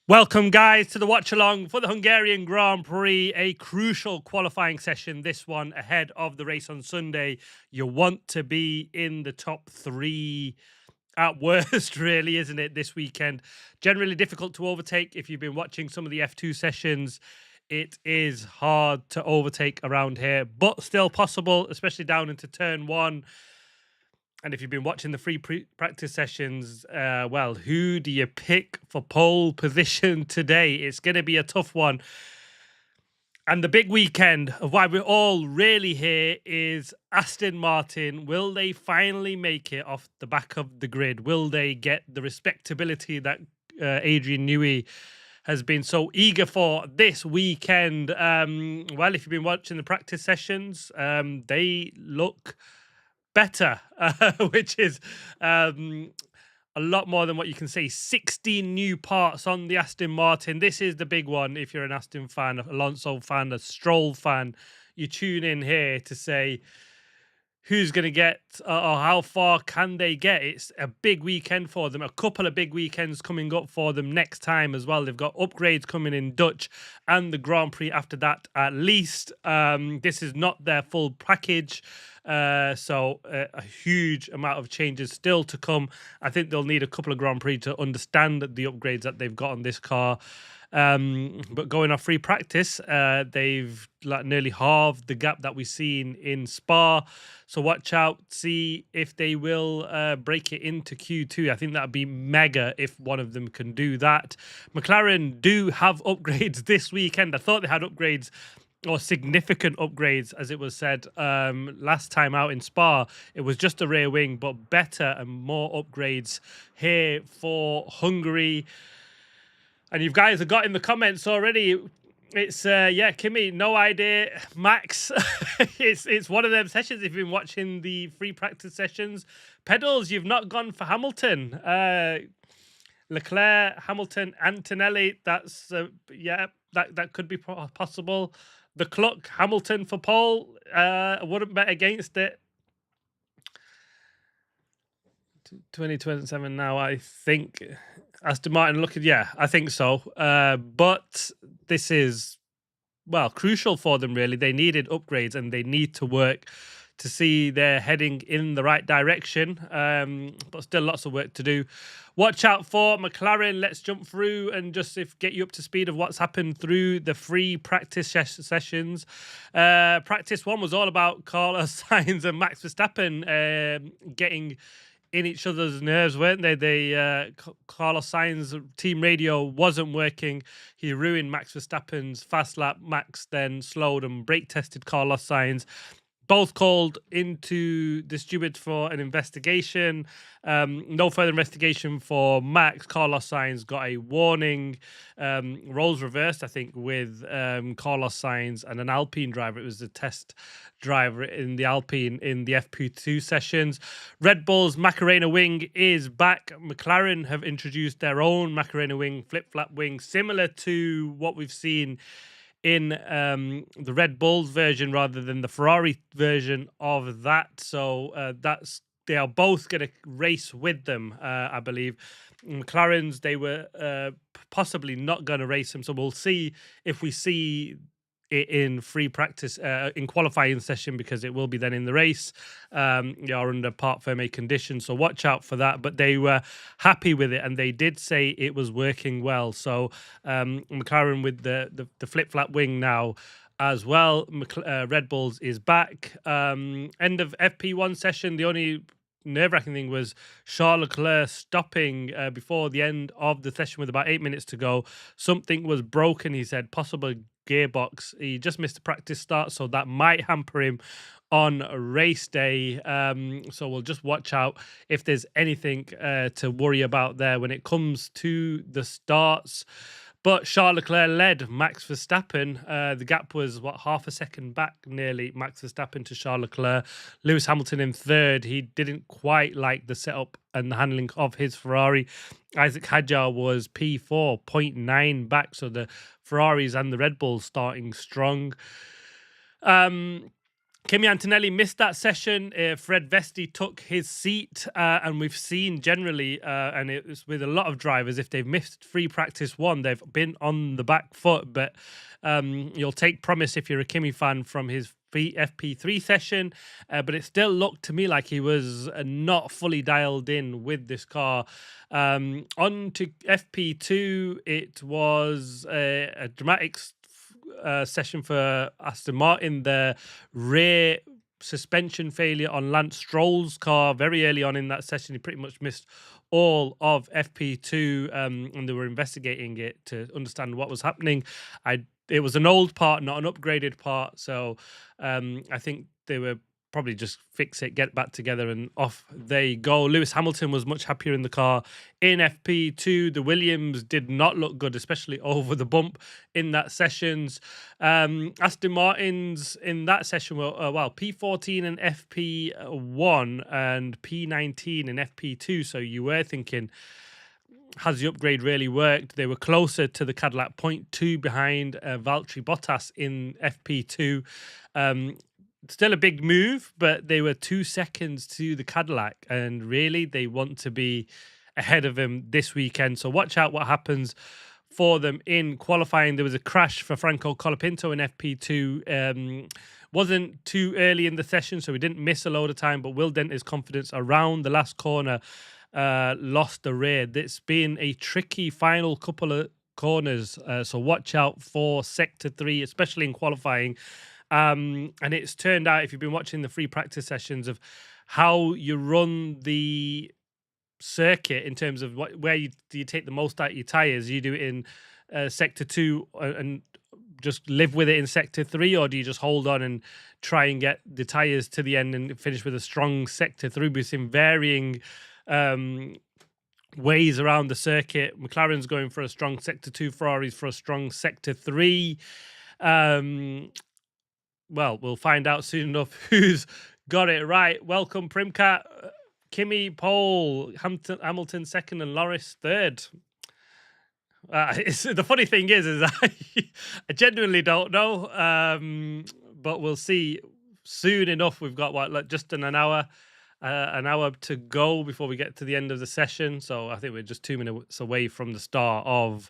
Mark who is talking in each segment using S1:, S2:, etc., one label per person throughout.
S1: Welcome, guys, to the watch along for the Hungarian Grand Prix, a crucial qualifying session. This one ahead of the race on Sunday. You want to be in the top three at worst, really, isn't it, this weekend? Generally difficult to overtake. If you've been watching some of the F2 sessions, it is hard to overtake around here, but still possible, especially down into turn one. And if you've been watching the free practice sessions, well, who do you pick for pole position today? It's going to be a tough one. And the big weekend of why we're all really here is Aston Martin. Will they finally make it off the back of the grid? Will they get the respectability that Adrian Newey has been so eager for this weekend? Well, if you've been watching the practice sessions, they look better, which is a lot more than what you can say. 16 new parts on the Aston Martin. This is the big one. If you're an Aston fan, an Alonso fan, a Stroll fan, you tune in here to say who's going to get or how far can they get. It's a big weekend for them. A couple of big weekends coming up for them next time as well. They've got upgrades coming in Dutch and the Grand Prix after that at least. This is not their full package. So a huge amount of changes still to come. I think they'll need a couple of Grand Prix to understand the upgrades that they've got on this car. But going off free practice, they've nearly halved the gap that we've seen in Spa. So watch out, see if they will break it into Q2. I think that'd be mega if one of them can do that. McLaren do have upgrades this weekend. I thought they had upgrades or significant upgrades, as it was said last time out in Spa. It was just a rear wing, but better and more upgrades here for Hungary. And you guys have got in the comments already. It's yeah, Kimmy, no idea. Max, it's one of them sessions. If you've been watching the free practice sessions, pedals, you've not gone for Hamilton. Leclerc, Hamilton, Antonelli. That's yeah, that could be possible. The Cluck, Hamilton for pole. I wouldn't bet against it. 2027 now, I think. Aston Martin looking, yeah, I think so. But this is, well, crucial for them, really. They needed upgrades and they need to work to see they're heading in the right direction. But still lots of work to do. Watch out for McLaren. Let's jump through and just get you up to speed of what's happened through the free practice sessions. Practice one was all about Carlos Sainz and Max Verstappen getting in each other's nerves, weren't they? Carlos Sainz team radio wasn't working. He ruined Max Verstappen's fast lap. Max then slowed and brake tested Carlos Sainz. Both called into the stewards for an investigation. No further investigation for Max. Carlos Sainz got a warning. Roles reversed, I think, with Carlos Sainz and an Alpine driver. It was the test driver in the Alpine in the FP2 sessions. Red Bull's Macarena wing is back. McLaren have introduced their own Macarena wing, flip-flap wing, similar to what we've seen in the Red Bull's version rather than the Ferrari version of that. So they are both going to race with them, I believe. McLaren's, they were possibly not going to race them. So we'll see if we see it in free practice, in qualifying session, because it will be then in the race. You are under part ferme conditions, so watch out for that. But they were happy with it, and they did say it was working well. So McLaren with the flip-flap wing now as well. Red Bulls is back. End of FP1 session. The only nerve-wracking thing was Charles Leclerc stopping before the end of the session with about 8 minutes to go. Something was broken, he said, possible gearbox. He just missed the practice start, so that might hamper him on race day. So we'll just watch out if there's anything to worry about there when it comes to the starts. But Charles Leclerc led Max Verstappen. The gap was, half a second back, nearly, Max Verstappen to Charles Leclerc. Lewis Hamilton in third. He didn't quite like the setup and the handling of his Ferrari. Isaac Hadjar was P4, 0.9 back. So the Ferraris and the Red Bulls starting strong. Kimi Antonelli missed that session. Fred Vesti took his seat, and we've seen generally, and it was with a lot of drivers, if they've missed free practice one, they've been on the back foot. But you'll take promise if you're a Kimi fan from his FP3 session, but it still looked to me like he was not fully dialed in with this car. On to FP2, it was a dramatic session for Aston Martin. The rear suspension failure on Lance Stroll's car very early on in that session. He pretty much missed all of FP2, and they were investigating it to understand what was happening. It was an old part, not an upgraded part, so I think they were probably just fix it, get back together, and off they go. Lewis Hamilton was much happier in the car in FP2. The Williams did not look good, especially over the bump in that sessions. Aston Martins in that session were, P14 in FP1 and P19 in FP2. So you were thinking, has the upgrade really worked? They were closer to the Cadillac, 0.2 behind Valtteri Bottas in FP2. Still a big move, but they were 2 seconds to the Cadillac, and really they want to be ahead of him this weekend. So watch out what happens for them in qualifying. There was a crash for Franco Colapinto in FP2. Wasn't too early in the session, so he didn't miss a load of time, but will dent his confidence around the last corner. Lost the rear. It's been a tricky final couple of corners, so watch out for Sector 3, especially in qualifying. And it's turned out, if you've been watching the free practice sessions, of how you run the circuit in terms of where do you take the most out of your tires. You do it in Sector 2 and just live with it in Sector 3, or do you just hold on and try and get the tires to the end and finish with a strong Sector 3? We've seen varying ways around the circuit. McLaren's going for a strong Sector 2, Ferrari's for a strong Sector 3. Well, we'll find out soon enough who's got it right. Welcome, Primcat. Kimi pole, Hamilton second, and Norris third. The funny thing is I genuinely don't know, but we'll see soon enough. We've got just an hour to go before we get to the end of the session. So I think we're just 2 minutes away from the start of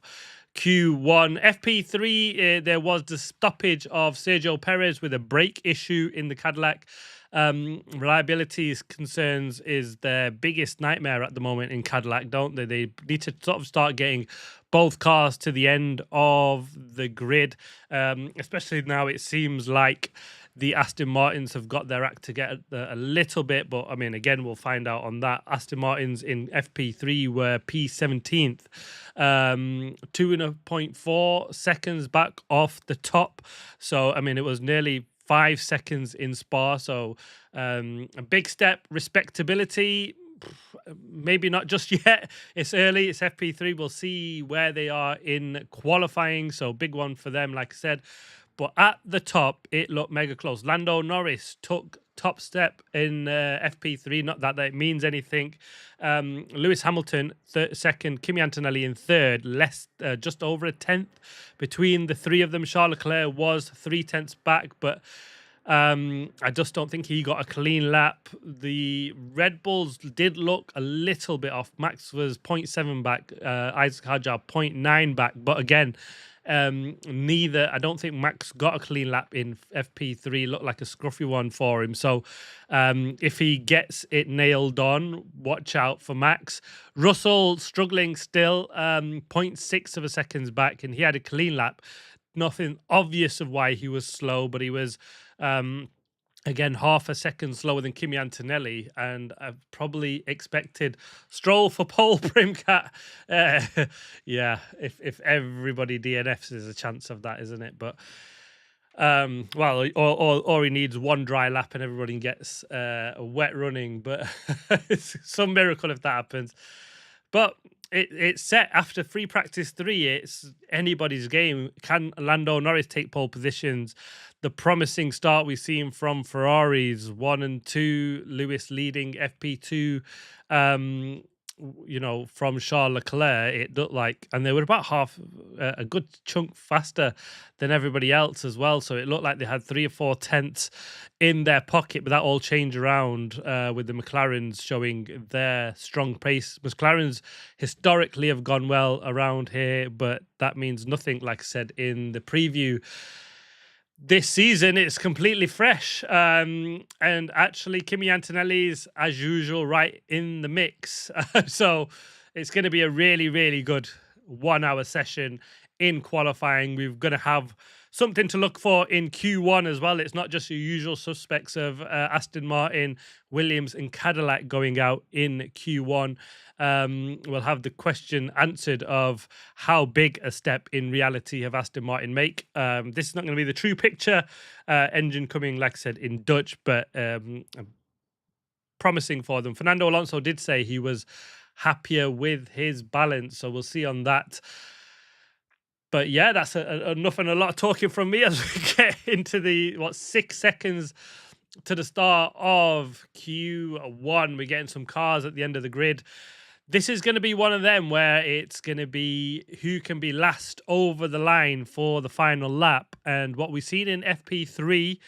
S1: Q1. FP3, there was the stoppage of Sergio Perez with a brake issue in the Cadillac. Reliability concerns is their biggest nightmare at the moment in Cadillac, don't they? They need to sort of start getting both cars to the end of the grid, especially now it seems like the Aston Martins have got their act together a little bit, but I mean, again, we'll find out on that. Aston Martins in FP3 were P17th, 2.4 seconds back off the top. So, I mean, it was nearly 5 seconds in Spa. So, a big step, respectability. Maybe not just yet. It's early. It's FP3. We'll see where they are in qualifying. So, big one for them, like I said. But at the top, it looked mega close. Lando Norris took top step in FP3. Not that it means anything. Lewis Hamilton, second. Kimi Antonelli in third. Just over a tenth between the three of them. Charles Leclerc was 0.3 back, but I just don't think he got a clean lap. The Red Bulls did look a little bit off. Max was 0.7 back. Isaac Hadjar 0.9 back. But again, I don't think Max got a clean lap in FP3. Looked like a scruffy one for him. So if he gets it nailed on, watch out for Max. Russell struggling still, 0.6 of a seconds back, and he had a clean lap. Nothing obvious of why he was slow, but he was again half a second slower than Kimi Antonelli, and I've probably expected Stroll for pole. Primcat. Yeah, if everybody DNFs, there's a chance of that, isn't it? But or he needs one dry lap and everybody gets a wet running, but it's some miracle if that happens. But it's set after free practice 3. It's anybody's game. Can Lando Norris take pole positions? The promising start we've seen from Ferraris 1 and 2, Lewis leading FP2. you know, from Charles Leclerc, it looked like, and they were about half a good chunk faster than everybody else as well. So it looked like they had 3 or 4 tenths in their pocket, but that all changed around with the McLarens showing their strong pace. McLarens historically have gone well around here, but that means nothing, like I said in the preview. This season it's completely fresh, and actually Kimi Antonelli's as usual right in the mix. So it's going to be a really good 1 hour session in qualifying. We're going to have something to look for in Q1 as well. It's not just your usual suspects of Aston Martin, Williams and Cadillac going out in Q1. We'll have the question answered of how big a step in reality have Aston Martin make. This is not going to be the true picture. Engine coming, like I said, in Dutch, but promising for them. Fernando Alonso did say he was happier with his balance, so we'll see on that. But yeah, that's enough and a lot of talking from me as we get into the 6 seconds to the start of Q1. We're getting some cars at the end of the grid. This is going to be one of them where it's going to be who can be last over the line for the final lap. And what we've seen in FP3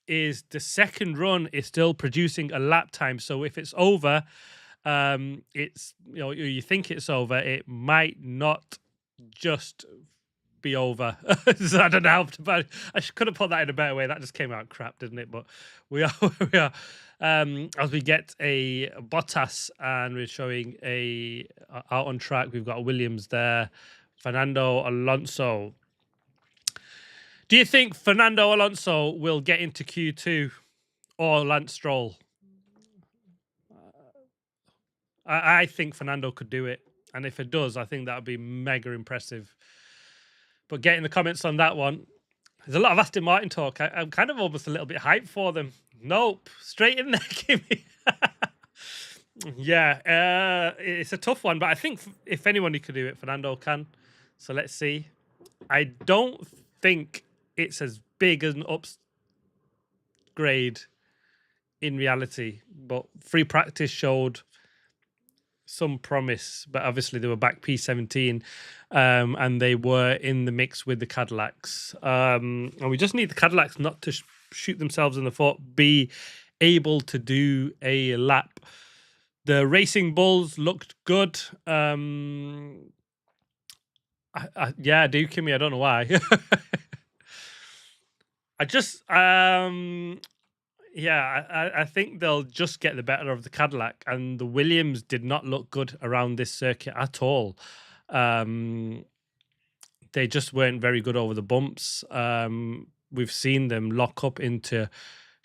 S1: is the second run is still producing a lap time. So if it's over, it's, you know, you think it's over, it might not just be over. So I don't know how I could have put that in a better way. That just came out crap, didn't it? But we are where we are. As we get a Bottas and we're showing a out on track, we've got Williams there, Fernando Alonso. Do you think Fernando Alonso will get into Q2 or Lance Stroll? I think Fernando could do it. And if it does, I think that would be mega impressive. But get in the comments on that one. There's a lot of Aston Martin talk. I'm kind of almost a little bit hyped for them. Nope. Straight in there, Kimmy. Yeah, it's a tough one. But I think if anyone who could do it, Fernando can. So let's see. I don't think it's as big as an upgrade in reality. But free practice showed some promise, but obviously they were back P17 and they were in the mix with the Cadillacs. And we just need the Cadillacs not to shoot themselves in the foot, be able to do a lap. The Racing Bulls looked good. Yeah, I do, Kimmy. I don't know why. I think they'll just get the better of the Cadillac, and the Williams did not look good around this circuit at all. They just weren't very good over the bumps. We've seen them lock up into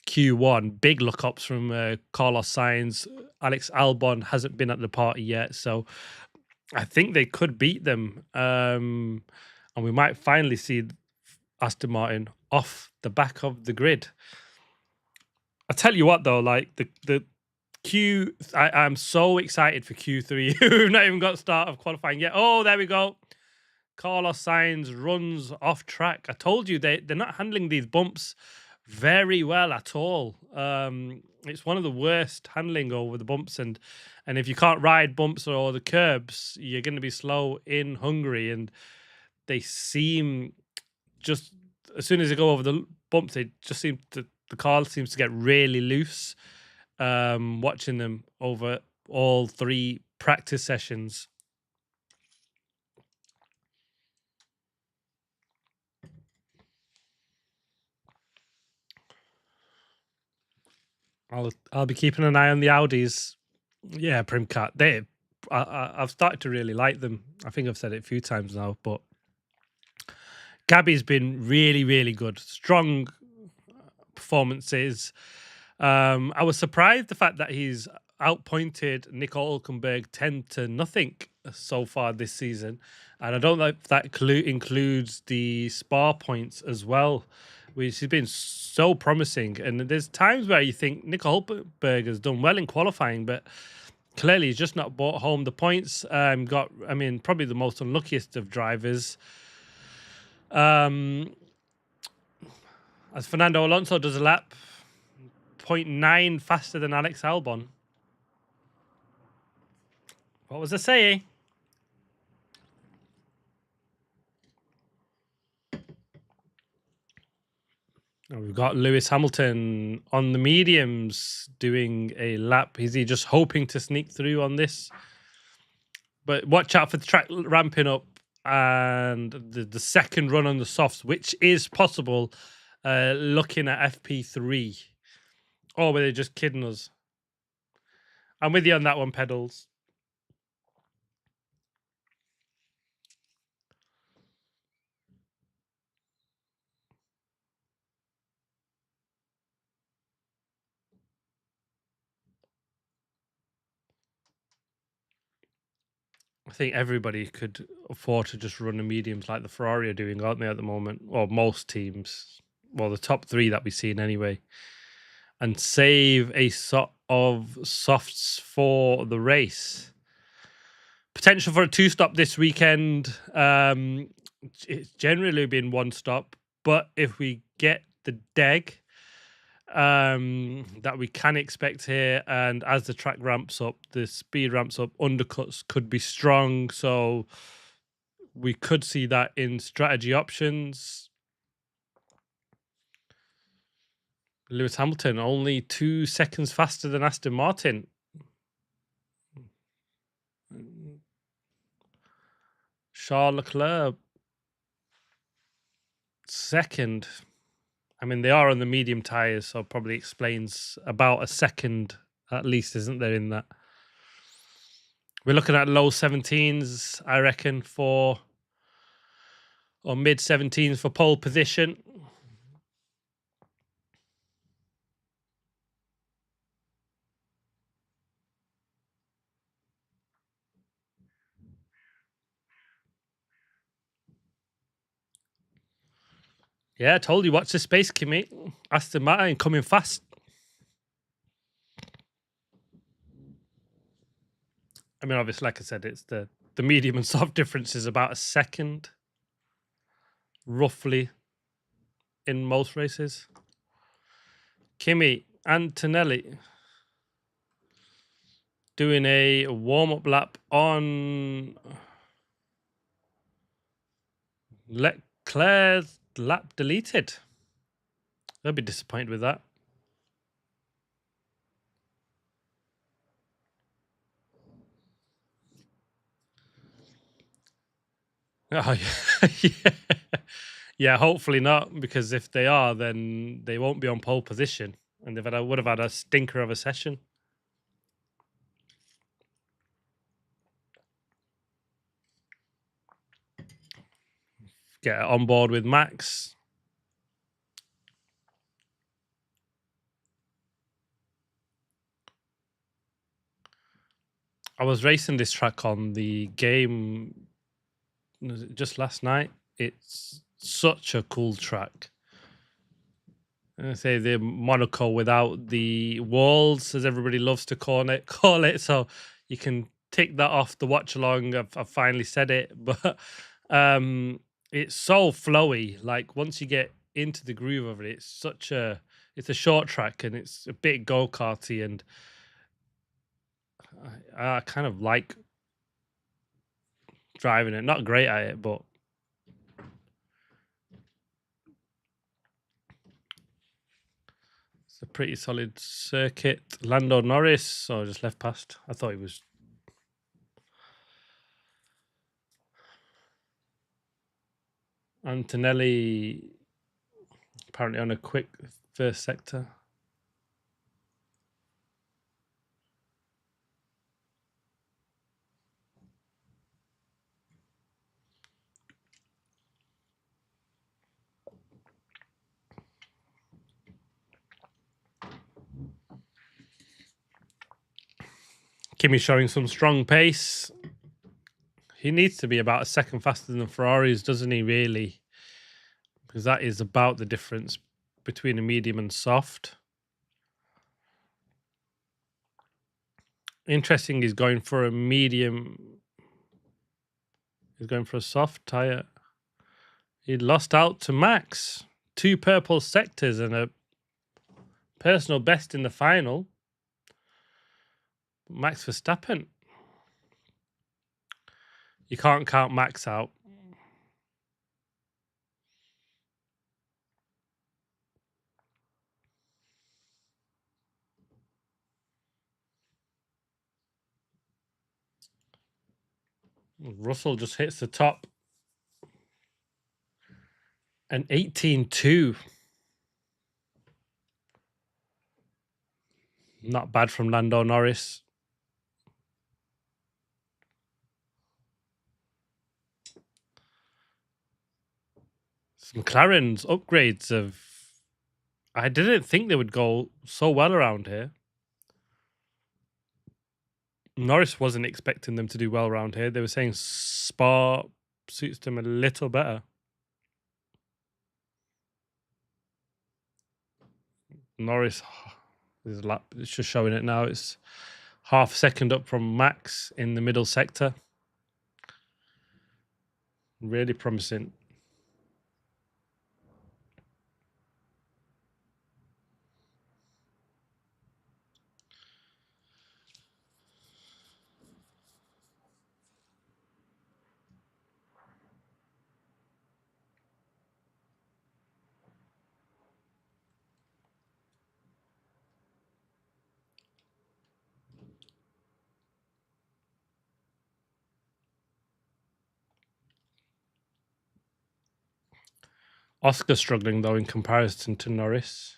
S1: Q1, big look-ups from Carlos Sainz. Alex Albon hasn't been at the party yet, so I think they could beat them. And we might finally see Aston Martin off the back of the grid. I tell you what, though, like the I'm so excited for Q3. We've not even got the start of qualifying yet. Oh, there we go. Carlos Sainz runs off track. I told you they're not handling these bumps very well at all. It's one of the worst handling over the bumps, and if you can't ride bumps or the curbs, you're going to be slow in Hungary. And they seem just as soon as they go over the bumps, they just seem to. The car seems to get really loose. Watching them over all 3 practice sessions. I'll be keeping an eye on the Audis. Yeah, Primcat. I've started to really like them. I think I've said it a few times now, but Gabby's been really good. Strong performances. I was surprised the fact that he's outpointed Nico Hülkenberg 10-0 so far this season, and I don't know if that includes the Spa points as well, which has been so promising. And there's times where you think Nico Hülkenberg has done well in qualifying, but clearly he's just not brought home the points. Probably the most unluckiest of drivers. As Fernando Alonso does a lap 0.9 faster than Alex Albon. What was I saying? We've got Lewis Hamilton on the mediums doing a lap. Is he just hoping to sneak through on this? But watch out for the track ramping up and the second run on the softs, which is possible, looking at FP3. Or were they just kidding us? I'm with you on that one, Pedals. I think everybody could afford to just run the mediums like the Ferrari are doing, aren't they, at the moment? Or most teams. Well, the top three that we've seen anyway. And save a sort of softs for the race. Potential for a two-stop this weekend. It's generally been one stop, but if we get the deg that we can expect here, and as the track ramps up, the speed ramps up, undercuts could be strong, so we could see that in strategy options. Lewis Hamilton only 2 seconds faster than Aston Martin. Charles Leclerc second. I mean, they are on the medium tyres, so probably explains about a second at least, isn't there, in that? We're looking at low 17s, I reckon, or mid 17s for pole position. Yeah, I told you, watch the space, Kimmy. Aston Martin coming fast. I mean, obviously, like I said, it's the medium and soft difference is about a second, roughly, in most races. Kimi Antonelli doing a warm-up lap on Leclerc's lap deleted. They'll be disappointed with that. Oh, yeah. Yeah, hopefully not, because if they are, then they won't be on pole position, and would have had a stinker of a session. Get on board with Max. I was racing this track on the game just last night. It's such a cool track. I say the Monaco without the walls, as everybody loves to call it. So you can tick that off the watch along. I've finally said it, but it's so flowy. Like once you get into the groove of it, it's a short track and it's a bit go-karty, and I kind of like driving it. Not great at it, but it's a pretty solid circuit. Lando Norris, just left past. I thought he was. Antonelli apparently on a quick first sector. Kimi showing some strong pace. He needs to be about a second faster than Ferraris, doesn't he, really? Because that is about the difference between a medium and soft. Interesting, he's going for a medium. He's going for a soft tyre. He lost out to Max. 2 purple sectors and a personal best in the final. Max Verstappen. You can't count Max out. Russell just hits the top. An 18-2. Not bad from Lando Norris. McLaren's upgrades of... I didn't think they would go so well around here. Norris wasn't expecting them to do well around here. They were saying Spa suits them a little better. Norris, there's a lap. It's just showing it now. It's half a second up from Max in the middle sector. Really promising. Oscar struggling though in comparison to Norris.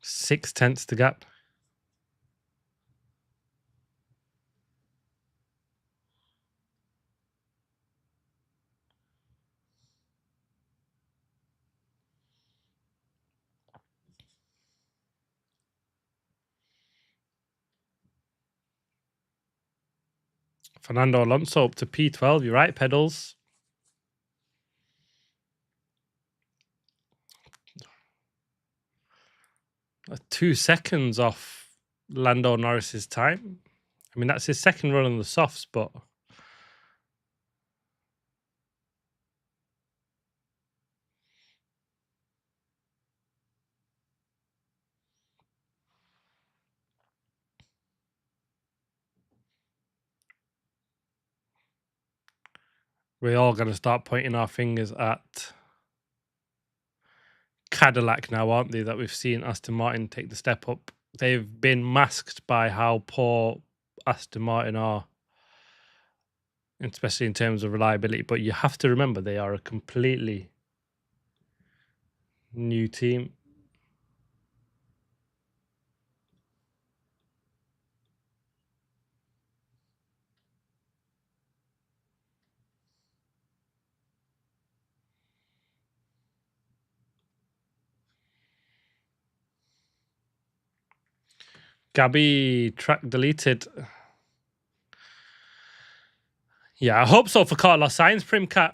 S1: 0.6 the gap. Fernando Alonso up to P12. You're right, pedals. 2 seconds off Lando Norris's time. I mean, that's his second run on the softs, but we're all going to start pointing our fingers at Cadillac now, aren't they? That we've seen Aston Martin take the step up. They've been masked by how poor Aston Martin are, especially in terms of reliability. But you have to remember they are a completely new team. Gabby track deleted. Yeah, I hope so for Carlos Sainz, Primcat.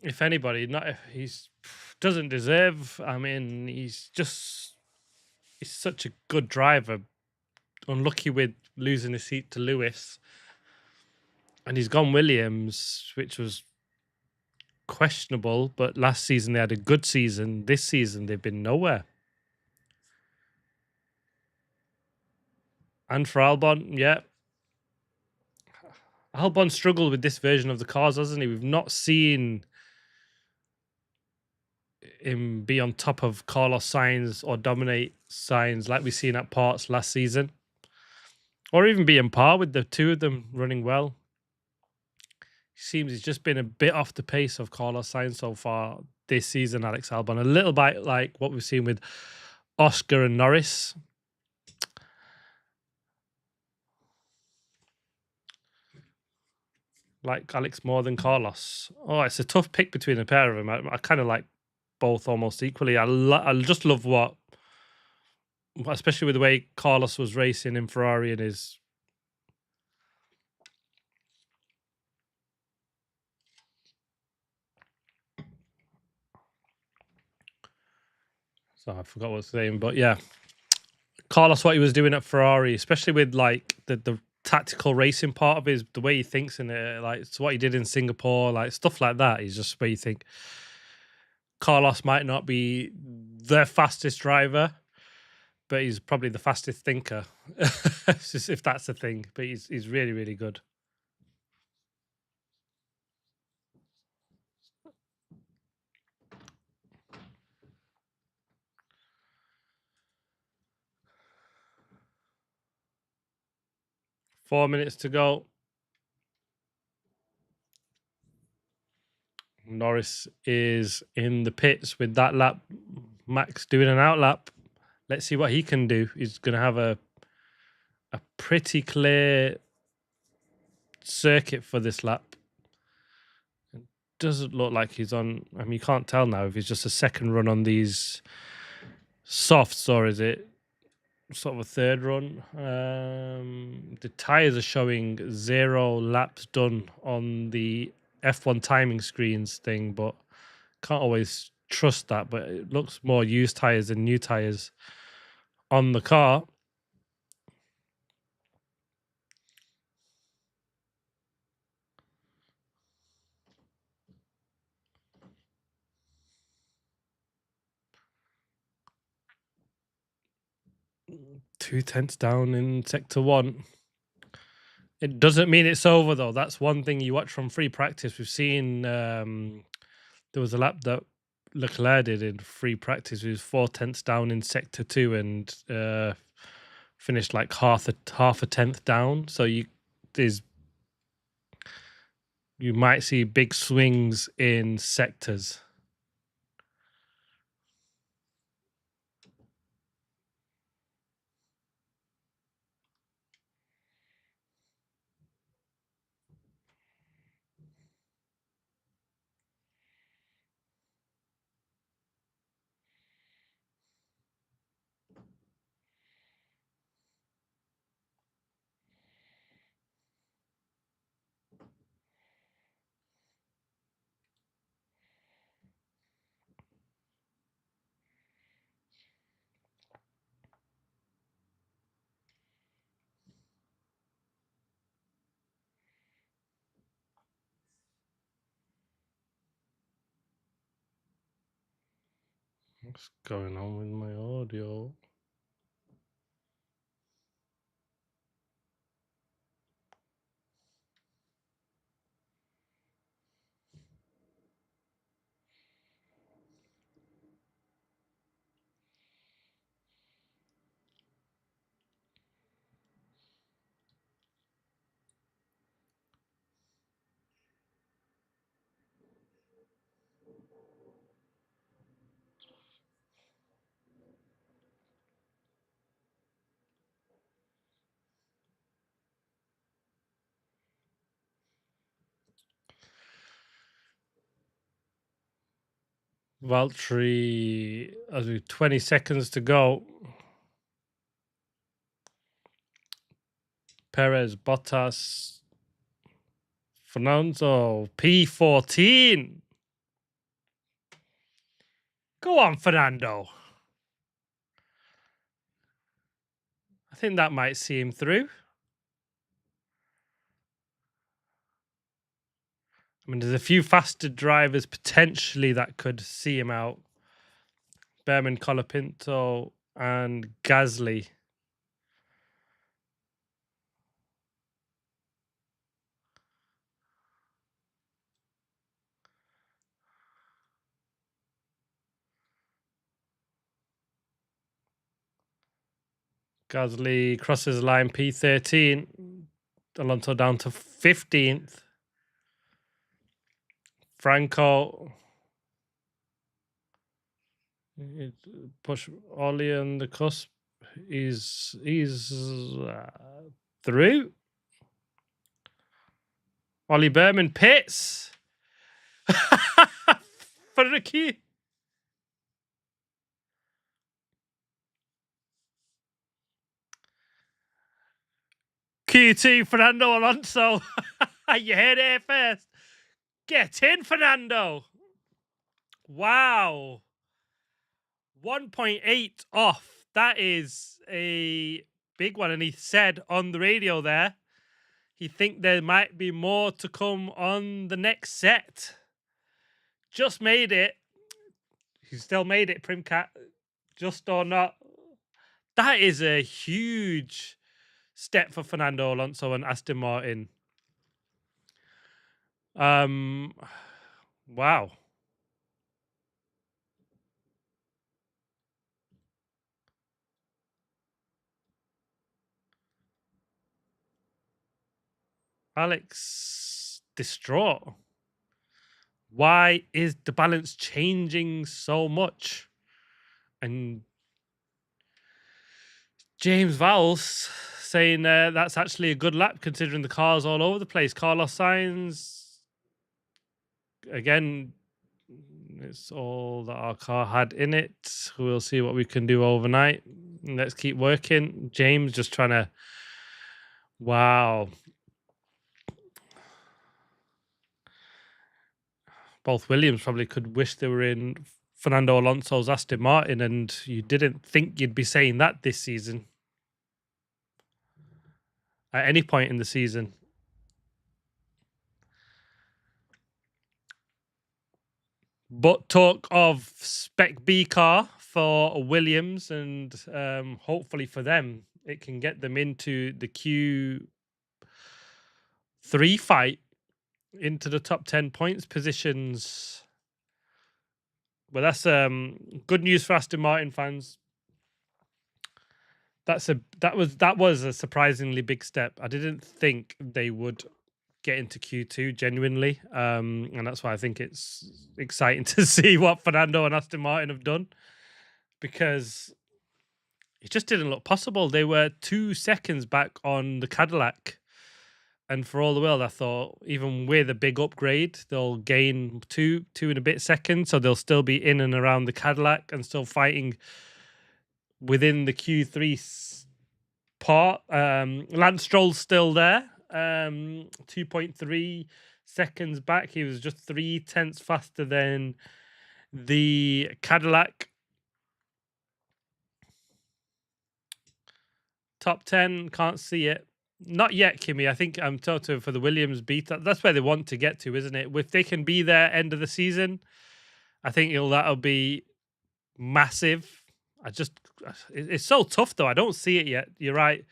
S1: If anybody, not if he's doesn't deserve. I mean, he's such a good driver. Unlucky with losing his seat to Lewis, and he's gone Williams, which was questionable. But last season they had a good season. This season they've been nowhere. And for Albon, yeah. Albon struggled with this version of the cars, hasn't he? We've not seen him be on top of Carlos Sainz or dominate Sainz like we've seen at parts last season. Or even be in par with the two of them running well. He seems he's just been a bit off the pace of Carlos Sainz so far this season, Alex Albon. A little bit like what we've seen with Oscar and Norris. Like Alex more than Carlos. Oh, it's a tough pick between the pair of them. I kind of like both almost equally. I just love what, especially with the way Carlos was racing in Ferrari and his... So I forgot what I was saying, but yeah. Carlos, what he was doing at Ferrari, especially with like the tactical racing part of his, the way he thinks in it, like it's what he did in Singapore, like stuff like that. He's just where you think Carlos might not be the fastest driver, but he's probably the fastest thinker, if that's a thing. But he's really, really good. Four minutes to go. Norris is in the pits with that lap. Max doing an outlap. Let's see what he can do. He's going to have a pretty clear circuit for this lap. It doesn't look like he's on. I mean, you can't tell now if it's just a second run on these softs or is it sort of a third run. The tires are showing 0 laps done on the F1 timing screens thing, but can't always trust that. But it looks more used tires than new tires on the car. Two tenths down in sector 1. It doesn't mean it's over, though. That's one thing you watch from free practice. We've seen there was a lap that Leclerc did in free practice. He was 4 tenths down in sector 2 and finished like half a tenth down. So you might see big swings in sectors. What's going on with my audio? Valtteri, as we 20 seconds to go. Perez, Bottas, Fernando, P14. Go on, Fernando. I think that might see him through. I mean, there's a few faster drivers potentially that could see him out. Berman, Colapinto, and Gasly. Gasly crosses line P13. Alonso down to 15th. Franco push Ollie on the cusp. He's through. Ollie Berman pits for the key. Q2 Fernando Alonso. You heard it here first. Get in, Fernando. Wow. 1.8 off. That is a big one. And he said on the radio there, he think there might be more to come on the next set. Just made it. He still made it, Primcat. Just or not. That is a huge step for Fernando Alonso and Aston Martin. Wow. Alex distraught. Why is the balance changing so much? And James Vowles saying that's actually a good lap considering the car's all over the place. Carlos Sainz, again, it's all that our car had in it. We'll see what we can do overnight. Let's keep working. James just trying to, wow. Both Williams probably could wish they were in Fernando Alonso's Aston Martin, and you didn't think you'd be saying that this season at any point in the season. But talk of Spec B car for Williams, and hopefully for them, it can get them into the Q3 fight, into the top 10 points positions. Well, that's good news for Aston Martin fans. That was a surprisingly big step. I didn't think they would get into Q2 genuinely, and that's why I think it's exciting to see what Fernando and Aston Martin have done, because it just didn't look possible. They were 2 seconds back on the Cadillac, and for all the world, I thought even with a big upgrade, they'll gain two and a bit seconds, so they'll still be in and around the Cadillac and still fighting within the Q3 part. Lance Stroll's still there, 2.3 seconds back. He was just 0.3 faster than the Cadillac. Top 10, can't see it. Not yet, Kimmy. I think I'm told for the Williams beat. That's where they want to get to, isn't it? If they can be there end of the season, I think that'll be massive. It's so tough though. I don't see it yet. You're right.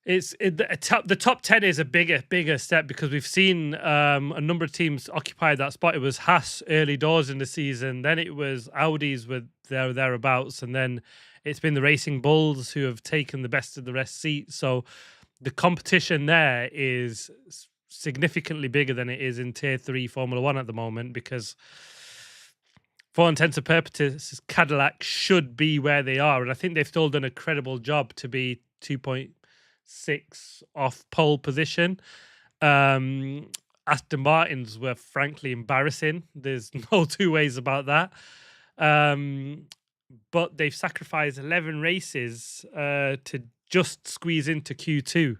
S1: The top 10 is a bigger step, because we've seen a number of teams occupy that spot. It was Haas early doors in the season, then it was Audi's with thereabouts, and then it's been the Racing Bulls who have taken the best of the rest seat. So the competition there is significantly bigger than it is in Tier 3 Formula 1 at the moment, because for all intents and purposes, Cadillac should be where they are, and I think they've still done a credible job to be 2.6 off pole position. Aston Martins were frankly embarrassing. There's no two ways about that. But they've sacrificed 11 races to just squeeze into Q2.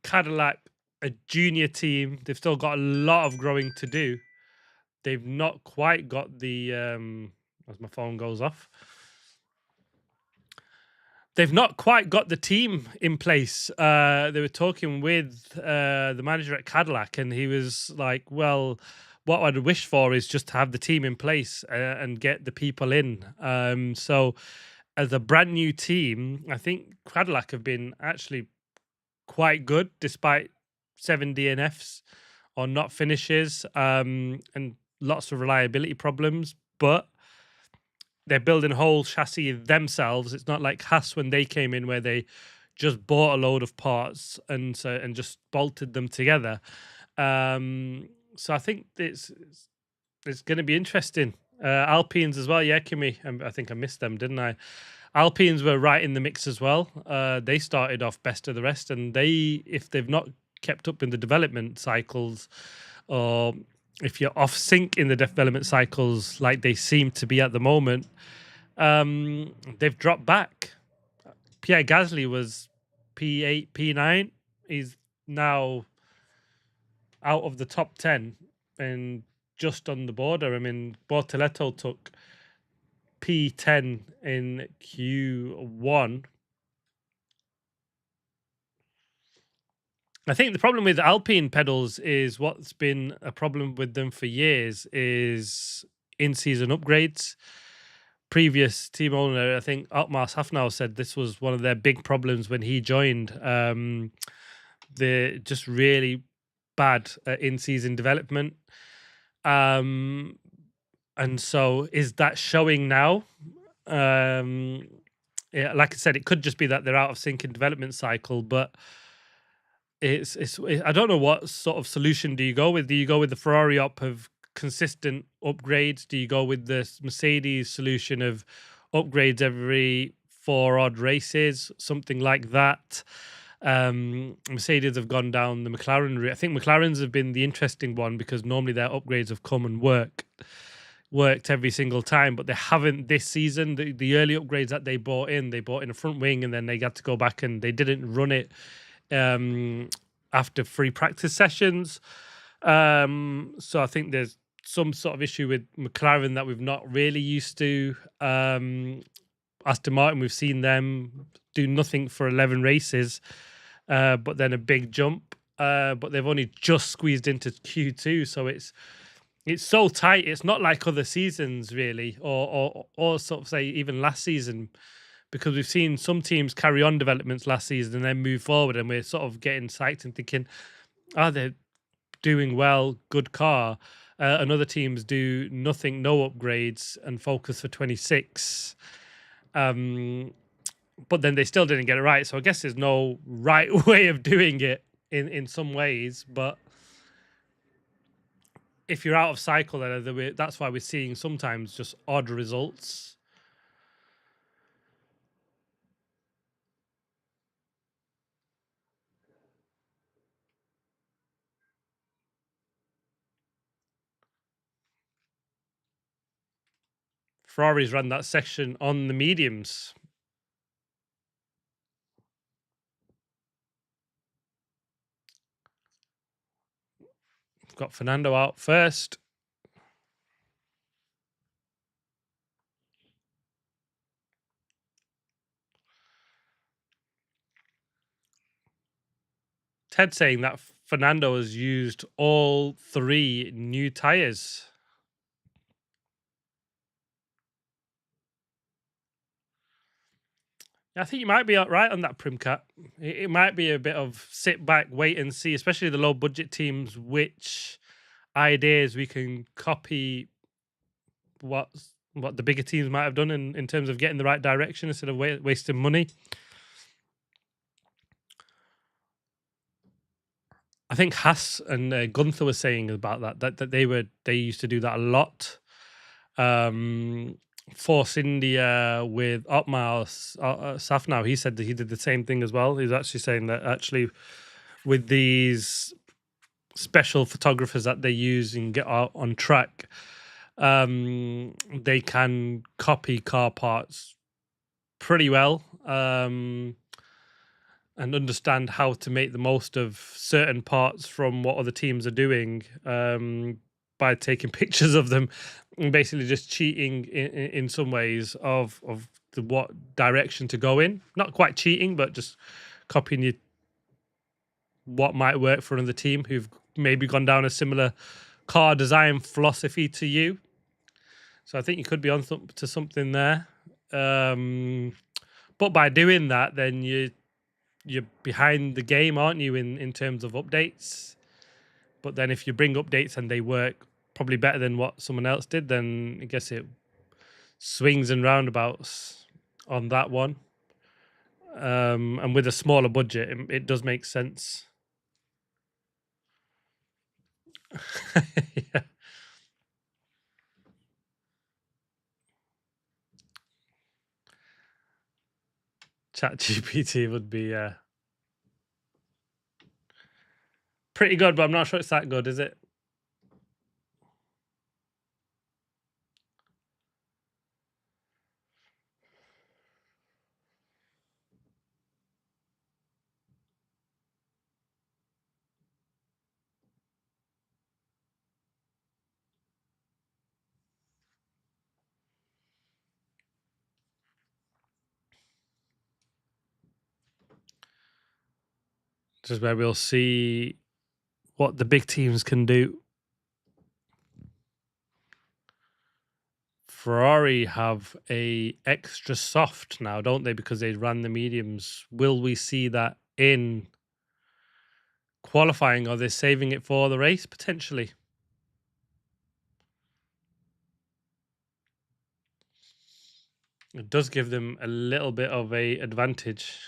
S1: Cadillac, a junior team, they've still got a lot of growing to do. They've not quite got the as my phone goes off. They've not quite got the team in place. They were talking with the manager at Cadillac, and he was like, well, what I'd wish for is just to have the team in place and get the people in. So as a brand new team, I think Cadillac have been actually quite good, despite 7 DNFs or not finishes, and lots of reliability problems. But they're building a whole chassis themselves. It's not like Haas when they came in, where they just bought a load of parts and just bolted them together. So I think it's going to be interesting. Alpines as well, yeah, Kimmy. I think I missed them, didn't I? Alpines were right in the mix as well. They started off best of the rest, and if they've not kept up in the development cycles, or if you're off sync in the development cycles like they seem to be at the moment, they've dropped back. Pierre Gasly was P8, P9. He's now out of the top 10 and just on the border. I mean, Bortoleto took P10 in Q1. I think the problem with Alpine pedals is what's been a problem with them for years is in-season upgrades. previous team owner, I think Otmar Safnauer, said this was one of their big problems when he joined. They're just really bad at in-season development. And so is that showing now? Yeah, like I said, it could just be that they're out of sync in development cycle, but I don't know what sort of solution do you go with. Do you go with the Ferrari op of consistent upgrades? Do you go with the Mercedes solution of upgrades every 4 odd races, something like that? Mercedes have gone down the McLaren route. I think McLaren's have been the interesting one because normally their upgrades have come and worked every single time, but they haven't this season. The early upgrades that they bought in a front wing, and then they got to go back and they didn't run it after free practice sessions. So I think there's some sort of issue with McLaren that we've not really used to. Aston Martin, we've seen them do nothing for 11 races, but then a big jump. But they've only just squeezed into Q2, so it's so tight. It's not like other seasons, really, or sort of say even last season, because we've seen some teams carry on developments last season and then move forward, and we're sort of getting psyched and thinking, "Are they doing well? Good car." And other teams do nothing, no upgrades, and focus for 26. But then they still didn't get it right. So I guess there's no right way of doing it in some ways, but if you're out of cycle, then that's why we're seeing sometimes just odd results. Ferrari's ran that section on the mediums. Got Fernando out first. Ted saying that Fernando has used all 3 new tyres. I think you might be right on that, Primcat. It might be a bit of sit back, wait and see, especially the low budget teams, which ideas we can copy what the bigger teams might have done in terms of getting the right direction instead of wasting money. I think Haas and Gunther were saying about that they used to do that a lot. Force India with Otmar Safnauer, he said that he did the same thing as well. He's actually saying that actually with these special photographers that they use and get out on track, they can copy car parts pretty well. And understand how to make the most of certain parts from what other teams are doing, by taking pictures of them and basically just cheating in some ways of what direction to go in. Not quite cheating, but just copying what might work for another team who've maybe gone down a similar car design philosophy to you. So I think you could be on to something there. But by doing that, then you're behind the game, aren't you, in terms of updates? But then if you bring updates and they work probably better than what someone else did, then I guess it swings and roundabouts on that one. And with a smaller budget, it does make sense. Yeah. Chat GPT would be pretty good, but I'm not sure it's that good, is it? This is where we'll see what the big teams can do. Ferrari have a extra soft now, don't they? Because they ran the mediums. Will we see that in qualifying, or are they saving it for the race potentially? It does give them a little bit of a advantage.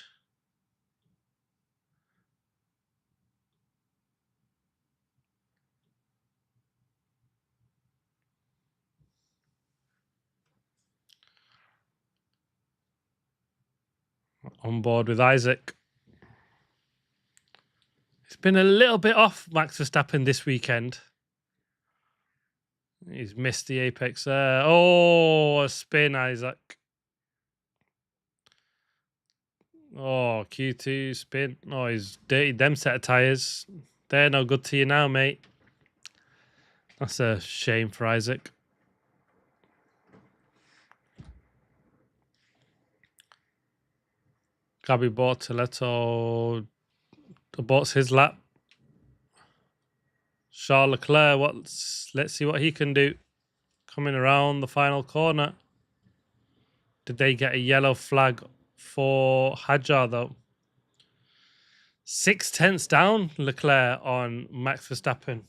S1: On board with Isaac. It's been a little bit off Max Verstappen this weekend. He's missed the apex there. Oh, a spin, Isaac. Oh, Q2 spin. Oh, he's dirtied them set of tyres. They're no good to you now, mate. That's a shame for Isaac. Gabby Bortoletto aborts his lap. Charles Leclerc, let's see what he can do. Coming around the final corner. Did they get a yellow flag for Hadjar, though? 6/10 down, Leclerc on Max Verstappen.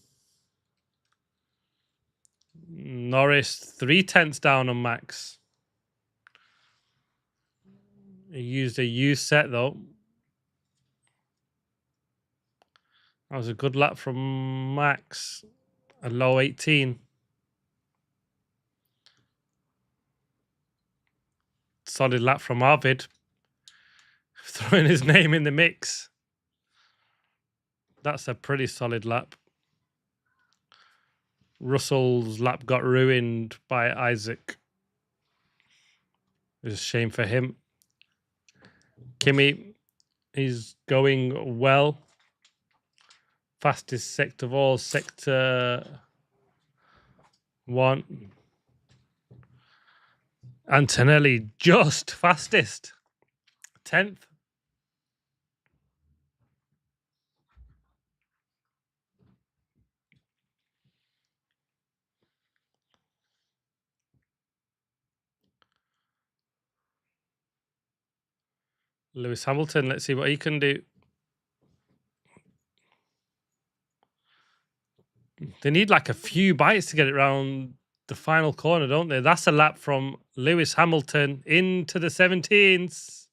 S1: Norris 3/10 down on Max. He used a U set, though. That was a good lap from Max. A low 18. Solid lap from Arvid. Throwing his name in the mix. That's a pretty solid lap. Russell's lap got ruined by Isaac. It was a shame for him. Kimi is going well. Fastest sector of all, sector 1. Antonelli just fastest. 10th. Lewis Hamilton, let's see what he can do. They need like a few bites to get it round the final corner, don't they? That's a lap from Lewis Hamilton into the 17s.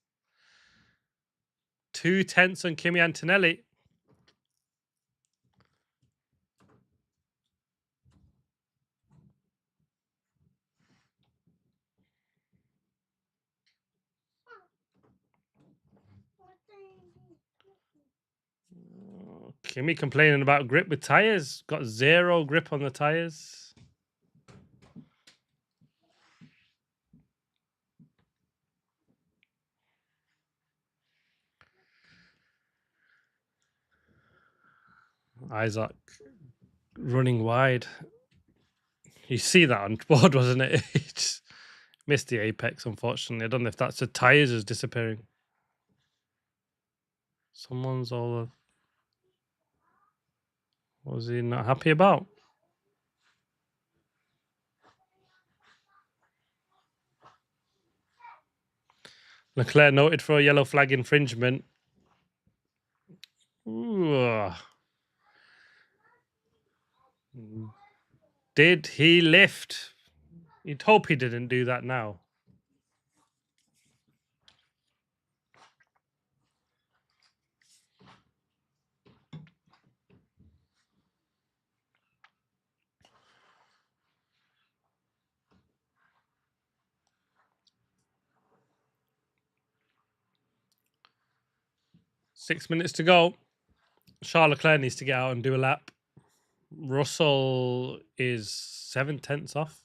S1: 2/10 on Kimi Antonelli. Kimi complaining about grip with tyres. Got 0 grip on the tyres. Isaac running wide. You see that on board, wasn't it? He just missed the apex, unfortunately. I don't know if that's the tyres is disappearing. Someone's all... What was he not happy about? Leclerc noted for a yellow flag infringement. Ooh. Did he lift? You'd hope he didn't do that now. Six minutes to go. Charles Leclerc needs to get out and do a lap. Russell is 7/10 off.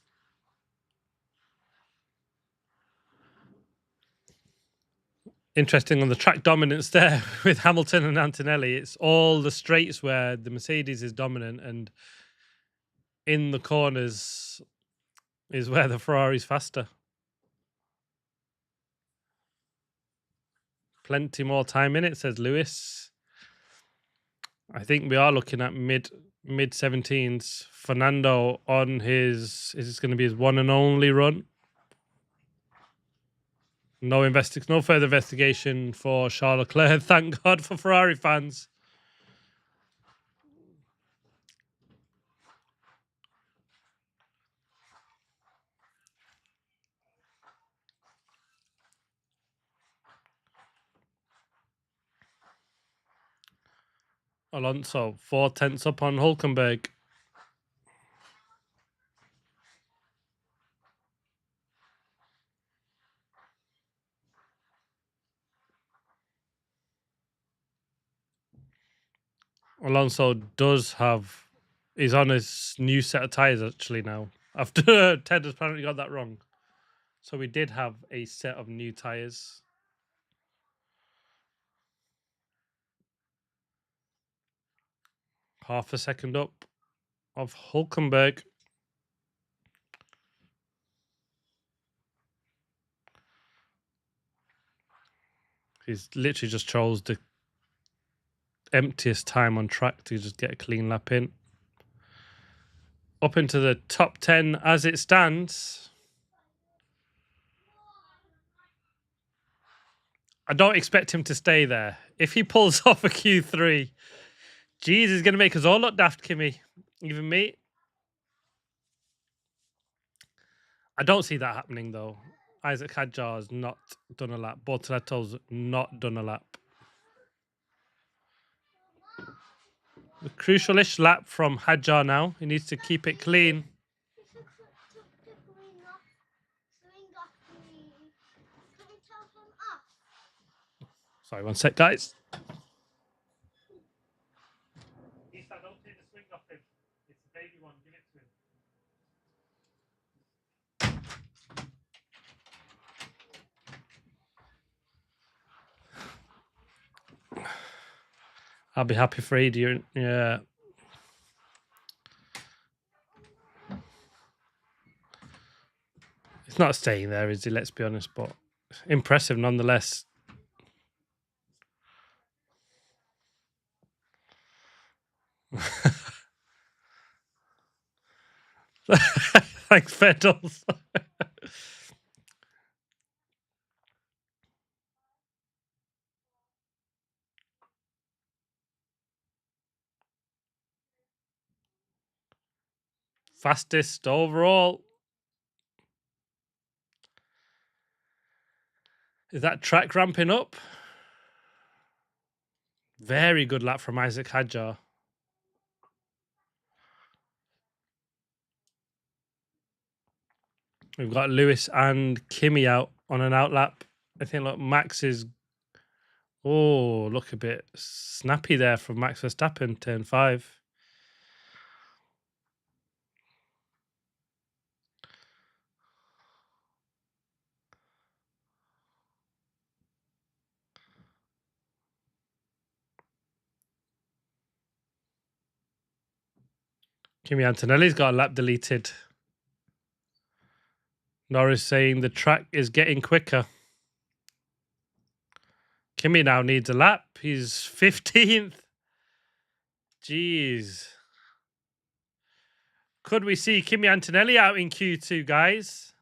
S1: Interesting on the track dominance there with Hamilton and Antonelli. It's all the straights where the Mercedes is dominant, and in the corners is where the Ferrari's faster. Plenty more time in it, says Lewis. I think we are looking at mid mid 17s. Fernando on his, is this going to be his one and only run? No further investigation for Charles Leclerc. Thank God for Ferrari fans. Alonso 4/10 up on Hulkenberg. Alonso he's on his new set of tyres actually now. After Ted has apparently got that wrong. So we did have a set of new tyres. Half a second up of Hulkenberg. He's literally just chose the emptiest time on track to just get a clean lap in. Up into the top 10 as it stands. I don't expect him to stay there. If he pulls off a Q3, geez, he's going to make us all look daft, Kimmy. Even me. I don't see that happening, though. Isaac Hadjar's not done a lap. Bortoletto's not done a lap. The crucial-ish lap from Hadjar now. He needs to keep it clean. Sorry, one sec, guys. Don't take the swing off him. It's a baby one. Give it to him. I'll be happy for Adrian. Yeah. It's not staying there, is he? Let's be honest, but impressive nonetheless. Thanks, Fedels. Fastest overall. Is that track ramping up? Very good lap from Isaac Hadjar. We've got Lewis and Kimi out on an outlap. I think, look, Max is... Oh, look a bit snappy there from Max Verstappen, turn 5. Kimi Antonelli's got a lap deleted. Norris saying the track is getting quicker. Kimi now needs a lap. He's 15th. Jeez. Could we see Kimi Antonelli out in Q2, guys?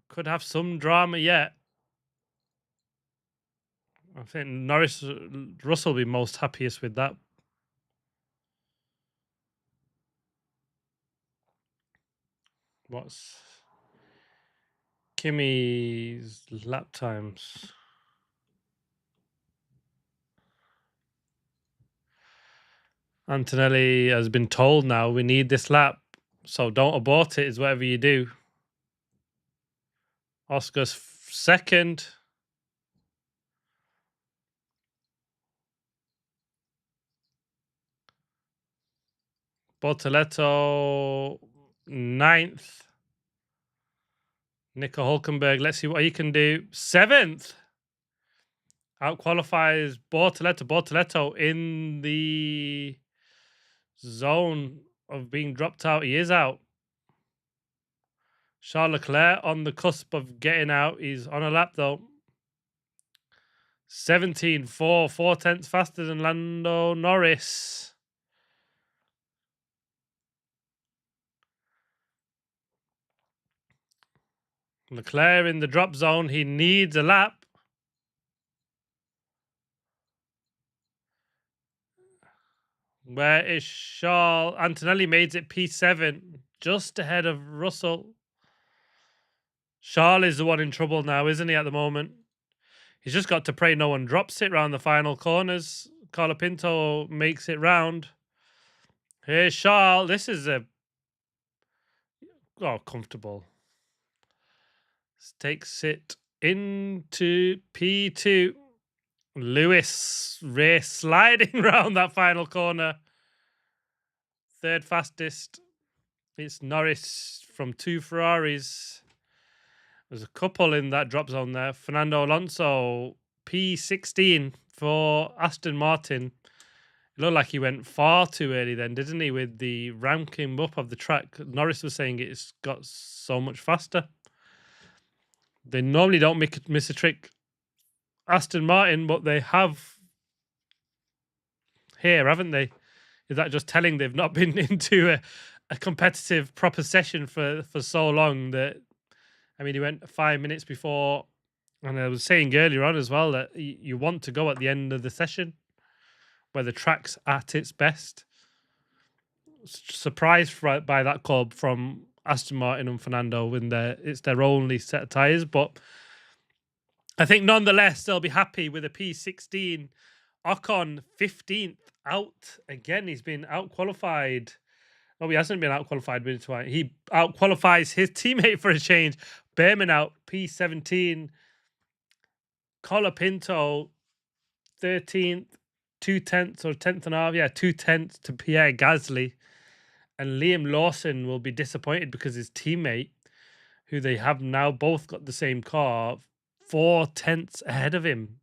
S1: Could have some drama yet. I think Russell will be most happiest with that. What's Kimi's lap times? Antonelli has been told now we need this lap, so don't abort it is whatever you do. Oscar's second. Bortoletto 9th. Nico Hulkenberg, let's see what he can do. 7th. Out qualifies Bortoletto in the zone of being dropped out. He is out. Charles Leclerc on the cusp of getting out. He's on a lap though. 17.4, 4/10 faster than Lando Norris. Leclerc in the drop zone. He needs a lap. Where is Charles? Antonelli made it P7, just ahead of Russell. Charles is the one in trouble now, isn't he, at the moment? He's just got to pray no one drops it round the final corners. Colapinto makes it round. Here's Charles. This is comfortable. Takes it into P2. Lewis race sliding round that final corner. Third fastest. It's Norris from 2 Ferraris. There's a couple in that drop zone there. Fernando Alonso, P16 for Aston Martin. It looked like he went far too early then, didn't he, with the ranking up of the track? Norris was saying it's got so much faster. They normally don't miss a trick, Aston Martin, but they have here, haven't they? Is that just telling they've not been into a competitive proper session for so long that, I mean, he went 5 minutes before, and I was saying earlier on as well that you want to go at the end of the session where the track's at its best. Surprised by that call from Aston Martin and Fernando when it's their only set of tyres, but I think nonetheless they'll be happy with a P16. Ocon 15th out again. He's been out qualified. Oh, he hasn't been out qualified. He out qualifies his teammate for a change. Behrman out P17. Colapinto 13th, 2/10 or 10th and a half. Yeah, 2/10 to Pierre Gasly. And Liam Lawson will be disappointed because his teammate, who they have now both got the same car, 4/10 ahead of him.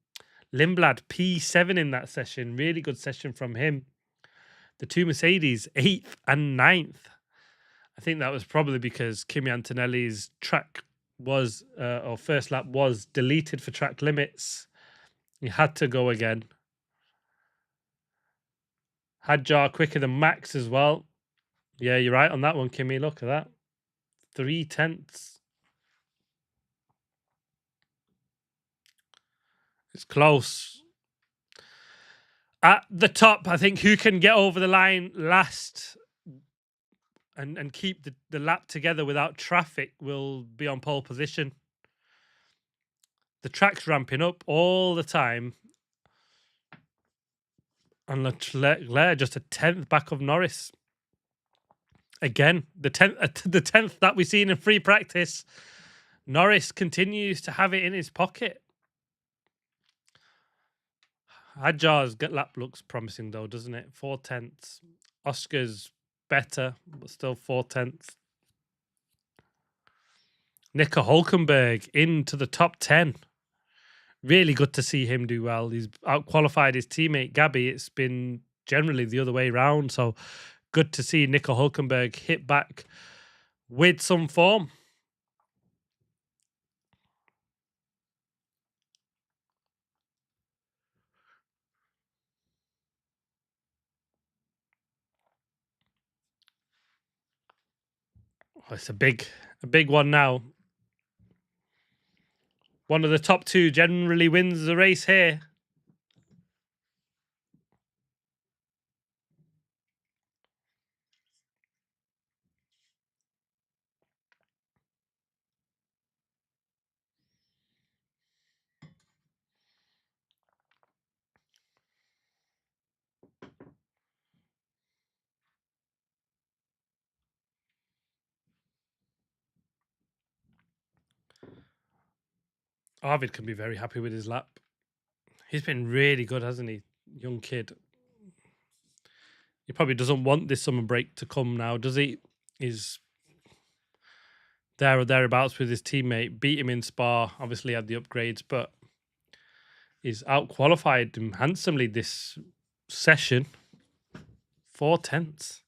S1: Lindblad P7 in that session. Really good session from him. The two Mercedes, 8th and 9th. I think that was probably because Kimi Antonelli's track was, or first lap was deleted for track limits. He had to go again. Hadjar quicker than Max as well. Yeah, you're right on that one, Kimi. Look at that. 3/10. It's close. At the top, I think who can get over the line last and keep the lap together without traffic will be on pole position. The track's ramping up all the time. And Leclerc just a 10th back of Norris. Again, the 10th that we've seen in free practice. Norris continues to have it in his pocket. Hadjar's lap looks promising though, doesn't it? 4/10. Oscar's better, but still 4/10. Nico Hulkenberg into the top 10. Really good to see him do well. He's out-qualified his teammate, Gabby. It's been generally the other way around, so good to see Nico Hulkenberg hit back with some form. Oh, it's a big one now. One of the top two generally wins the race here. Arvid can be very happy with his lap. He's been really good, hasn't he? Young kid. He probably doesn't want this summer break to come now, does he? He's there or thereabouts with his teammate. Beat him in Spa. Obviously had the upgrades, but he's out-qualified him handsomely this session. 4/10.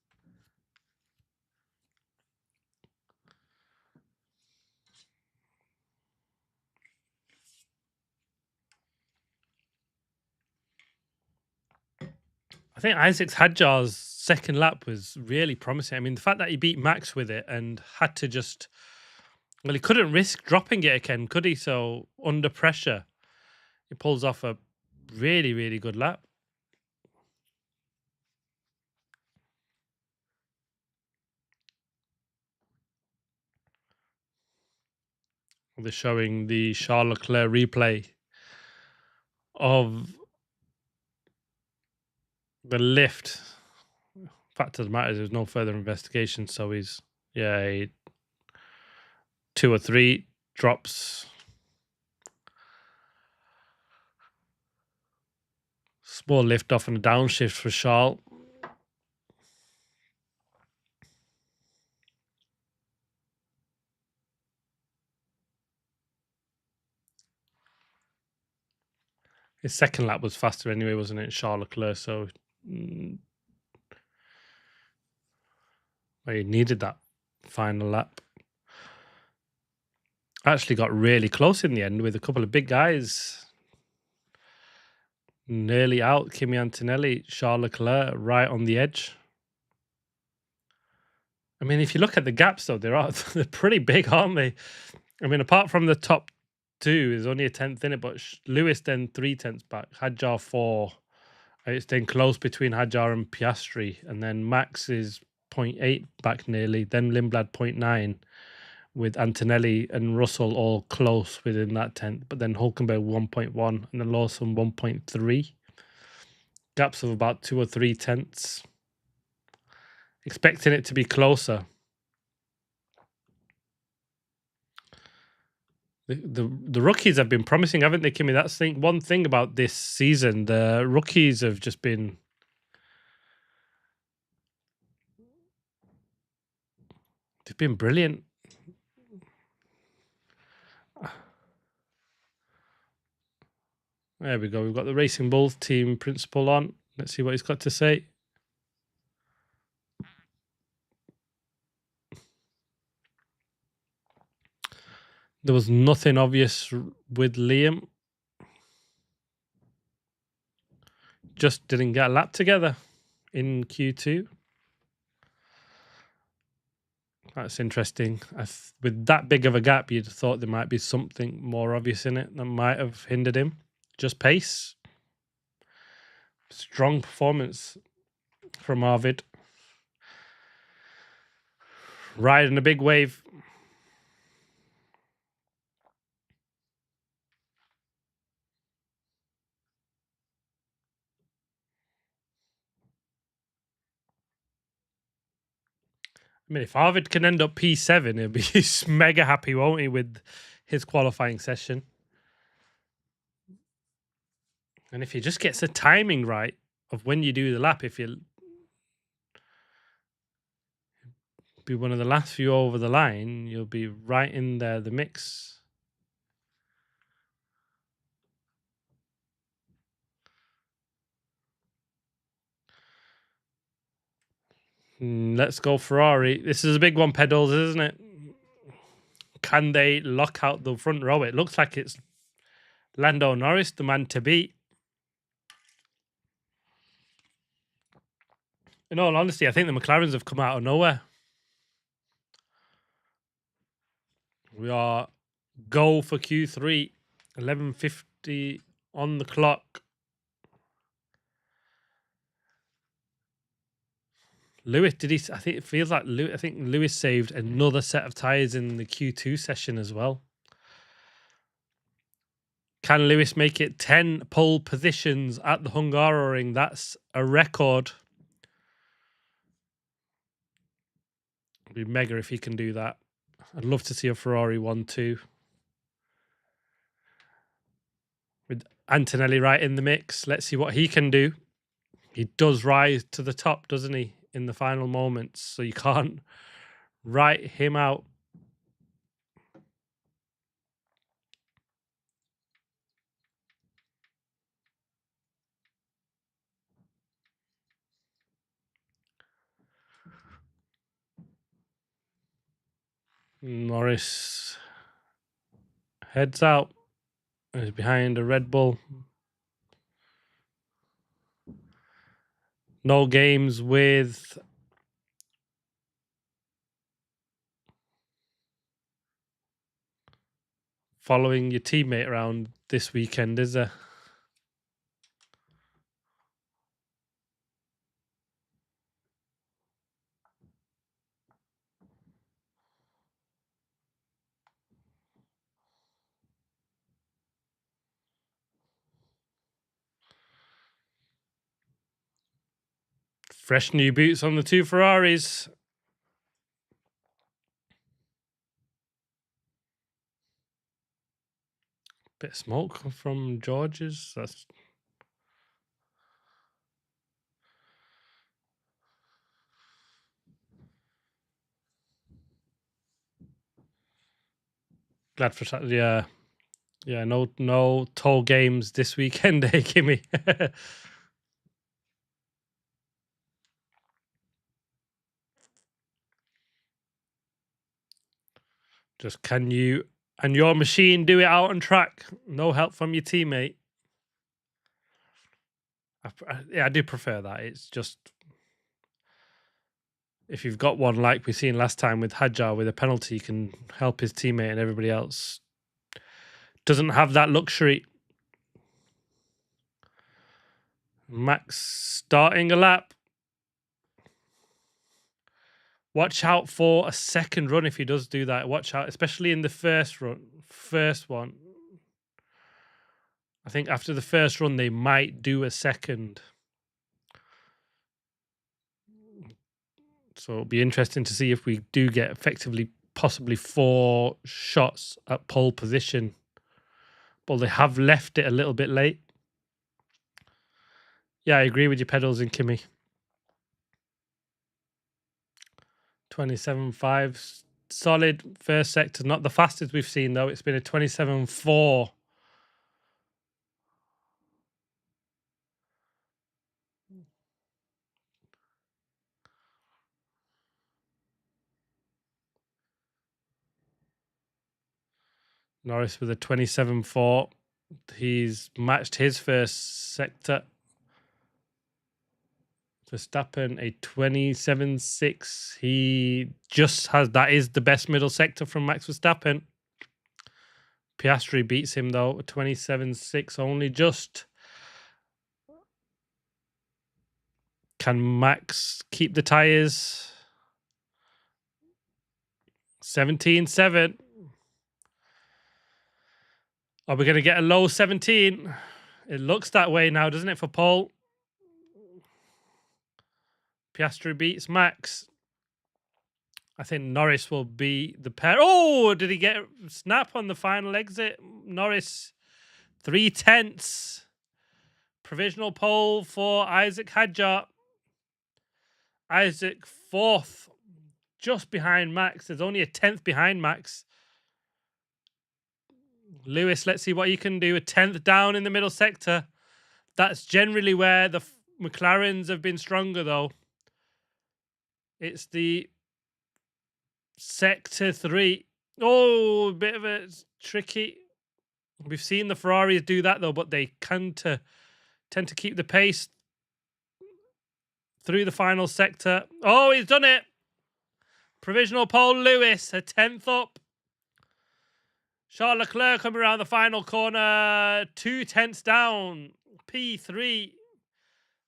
S1: I think Isaac Hadjar's second lap was really promising. I mean, the fact that he beat Max with it and had to just, well, he couldn't risk dropping it again, could he? So under pressure, he pulls off a really, really good lap. They're showing the Charles Leclerc replay of the lift. Fact of the matter is, there's no further investigation, so he's, yeah, 2 or 3 drops. Small lift off and a downshift for Charles. His second lap was faster anyway, wasn't it? Charles Leclerc, so well, he needed that final lap. Actually got really close in the end with a couple of big guys nearly out. Kimi Antonelli, Charles Leclerc right on the edge. I mean, if you look at the gaps, though, they're pretty big, aren't they? I mean, apart from the top 2, there's only a 10th in it, but Lewis then 3 tenths back, Hadjar 4. It's then close between Hadjar and Piastri, and then Max is 0.8 back nearly, then Lindblad 0.9, with Antonelli and Russell all close within that 10th, but then Hulkenberg 1.1 and then Lawson 1.3. Gaps of about 2 or 3 tenths. Expecting it to be closer. The rookies have been promising, haven't they, Kimmy? That's one thing about this season. The rookies have just been... They've been brilliant. There we go. We've got the Racing Bulls team principal on. Let's see what he's got to say. There was nothing obvious with Liam. Just didn't get a lap together in Q2. That's interesting. With that big of a gap, you'd have thought there might be something more obvious in it that might have hindered him. Just pace. Strong performance from Arvid. Riding a big wave. I mean, if Arvid can end up P7, he'll be mega happy, won't he, with his qualifying session? And if he just gets the timing right of when you do the lap, if you be one of the last few over the line, you'll be right in there, the mix. Let's go Ferrari. This is a big one, pedals, isn't it? Can they lock out the front row? It looks like it's Lando Norris, the man to beat. In all honesty, I think the McLarens have come out of nowhere. We are go for Q3, 11:50 on the clock. Lewis, I think it feels like I think Lewis saved another set of tyres in the Q2 session as well. Can Lewis make it 10 pole positions at the Hungaroring? That's a record. It'd be mega if he can do that. I'd love to see a Ferrari 1-2. With Antonelli right in the mix. Let's see what he can do. He does rise to the top, doesn't he, in the final moments? So you can't write him out. Norris heads out. He's behind a Red Bull. No games with following your teammate around this weekend, is there? Fresh new boots on the two Ferraris. Bit of smoke from George's. That's glad for that. Yeah. Yeah, no toll games this weekend, eh, Kimmy? Just can you and your machine do it out on track? No help from your teammate. I do prefer that. It's just if you've got one like we've seen last time with Hadjar with a penalty, you can help his teammate, and everybody else doesn't have that luxury. Max starting a lap. Watch out for a second run if he does do that. Watch out, especially in the first one. I think after the first run, they might do a second. So it'll be interesting to see if we do get effectively possibly 4 shots at pole position. But they have left it a little bit late. Yeah, I agree with your pedals in Kimmy. 27.5, solid first sector. Not the fastest we've seen, though. It's been a 27.4. Norris with a 27.4. He's matched his first sector. Verstappen a 27.6. He just has, that is the best middle sector from Max Verstappen. Piastri beats him though, 27.6 only just. Can Max keep the tyres? 17.7. Are we going to get a low 17? It looks that way now, doesn't it, for Paul? Piastri beats Max. I think Norris will be the pair. Oh, did he get a snap on the final exit? Norris, 3/10. Provisional pole for Isaac Hadjar. Isaac 4th, just behind Max. There's only a 10th behind Max. Lewis, let's see what he can do. A 10th down in the middle sector. That's generally where the McLarens have been stronger, though. It's the sector 3. Oh, a bit of a tricky. We've seen the Ferraris do that, though, but they tend to keep the pace through the final sector. Oh, he's done it. Provisional pole, Lewis, a 10th up. Charles Leclerc coming around the final corner, 2/10 down, P3.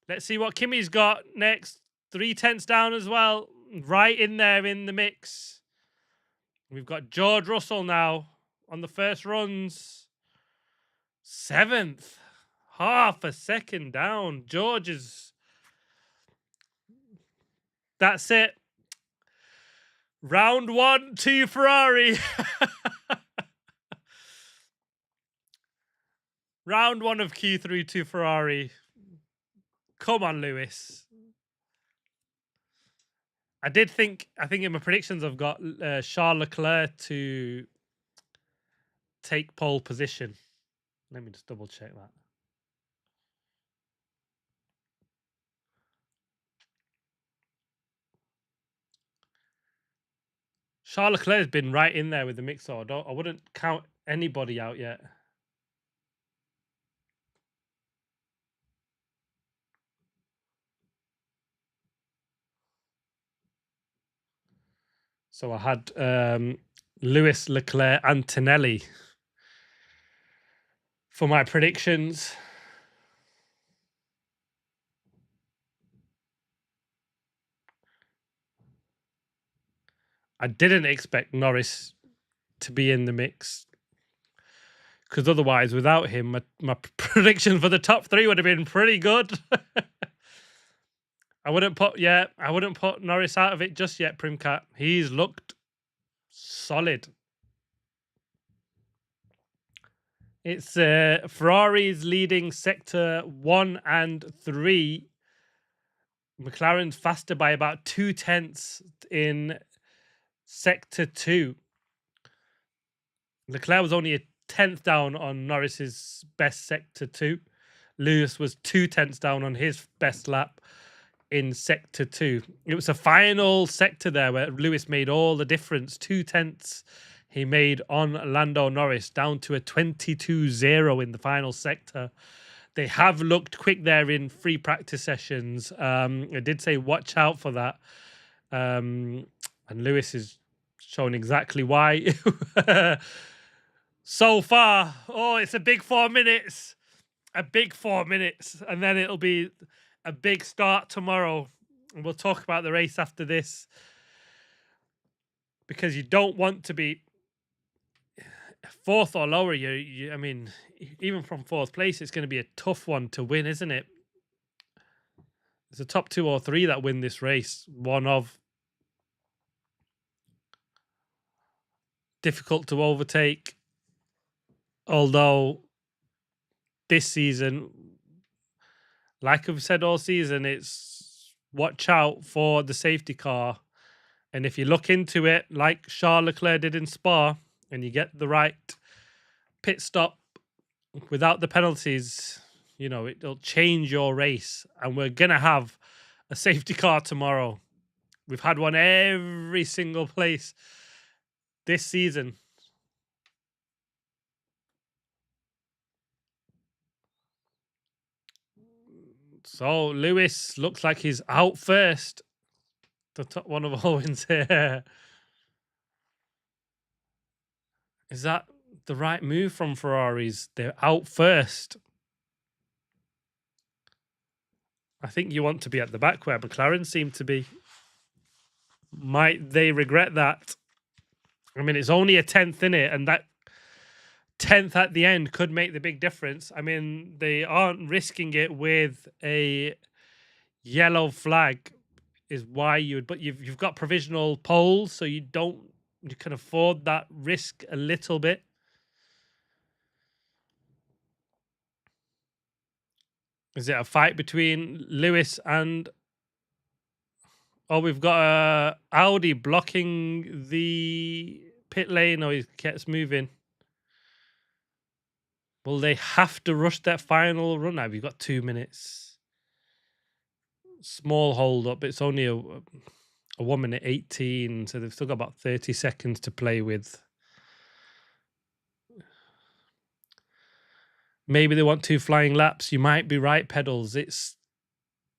S1: Let's see what Kimmy's got next. 3/10 down as well, right in there in the mix. We've got George Russell now on the first runs. 7th, half a second down. George is... That's it. Round 1 to Ferrari. Round 1 of Q3 to Ferrari. Come on, Lewis. I think in my predictions I've got Charles Leclerc to take pole position. Let me just double check that. Charles Leclerc has been right in there with the mix order. I wouldn't count anybody out yet. So I had Lewis, Leclerc, Antonelli for my predictions. I didn't expect Norris to be in the mix, because otherwise, without him, my prediction for the top three would have been pretty good. I wouldn't put Norris out of it just yet, Primcat. He's looked solid. It's Ferrari's leading sector 1 and 3. McLaren's faster by about 0.2 in sector 2. Leclerc was only a 10th down on Norris's best sector 2. Lewis was 0.2 down on his best lap in sector 2. It was a final sector there where Lewis made all the difference. 0.2 he made on Lando Norris, down to a 22-0 in the final sector. They have looked quick there in free practice sessions. I did say watch out for that. And Lewis is showing exactly why. So far, it's a big 4 minutes. A big 4 minutes. And then it'll be a big start tomorrow. And we'll talk about the race after this, because you don't want to be fourth or lower. I mean, even from fourth place, it's going to be a tough one to win, isn't it? There's a top 2 or 3 that win this race. One of difficult to overtake. Although this season, like I've said all season, it's watch out for the safety car. And if you look into it, like Charles Leclerc did in Spa, and you get the right pit stop without the penalties, it'll change your race. And we're going to have a safety car tomorrow. We've had one every single place this season. So Lewis looks like he's out first. The top one of Owens here. Is that the right move from Ferraris? They're out first. I think you want to be at the back where McLaren seem to be. Might they regret that? I mean, it's only a 10th in it, and that 10th at the end could make the big difference. I mean, they aren't risking it with a yellow flag, is why but you've got provisional poles, so you can afford that risk a little bit. Is it a fight between Lewis and... Oh, we've got a Audi blocking the pit lane. Oh, he gets moving. Will they have to rush that final run now? We've got 2 minutes. Small hold up. It's only a 1 minute 18, so they've still got about 30 seconds to play with. Maybe they want 2 flying laps. You might be right, Pedals. It's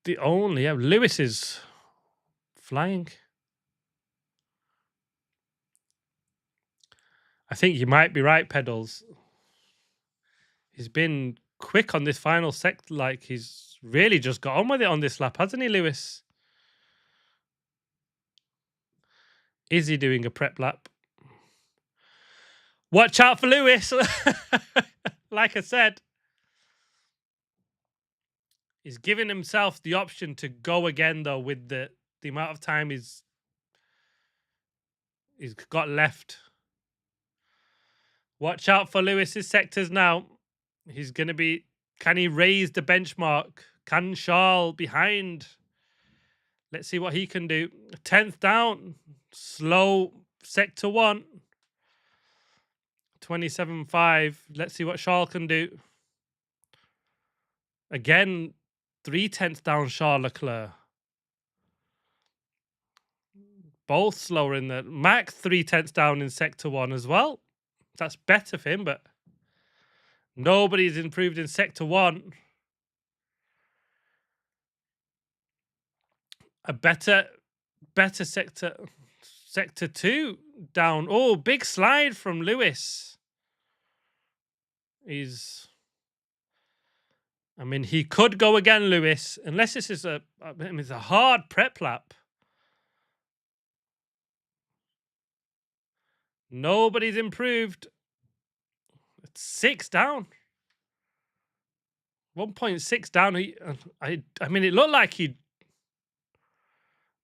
S1: the only... Yeah, Lewis is flying. I think you might be right, Pedals. He's been quick on this final sector. Like, he's really just got on with it on this lap, hasn't he, Lewis? Is he doing a prep lap? Watch out for Lewis. Like I said, he's giving himself the option to go again, though, with the amount of time he's got left. Watch out for Lewis's sectors now. He's going to be... Can he raise the benchmark? Can Charles behind? Let's see what he can do. 10th down. Slow sector 1. 27.5. Let's see what Charles can do. Again, 0.3 down Charles Leclerc. Both slower in the... Max 0.3 down in sector 1 as well. That's better for him, but nobody's improved in sector 1. A better sector. sector 2 down. Oh, big slide from Lewis. I mean, he could go again, Lewis, unless this is it's a hard prep lap. Nobody's improved. It's 6 down. 1.6 down. I mean, it looked like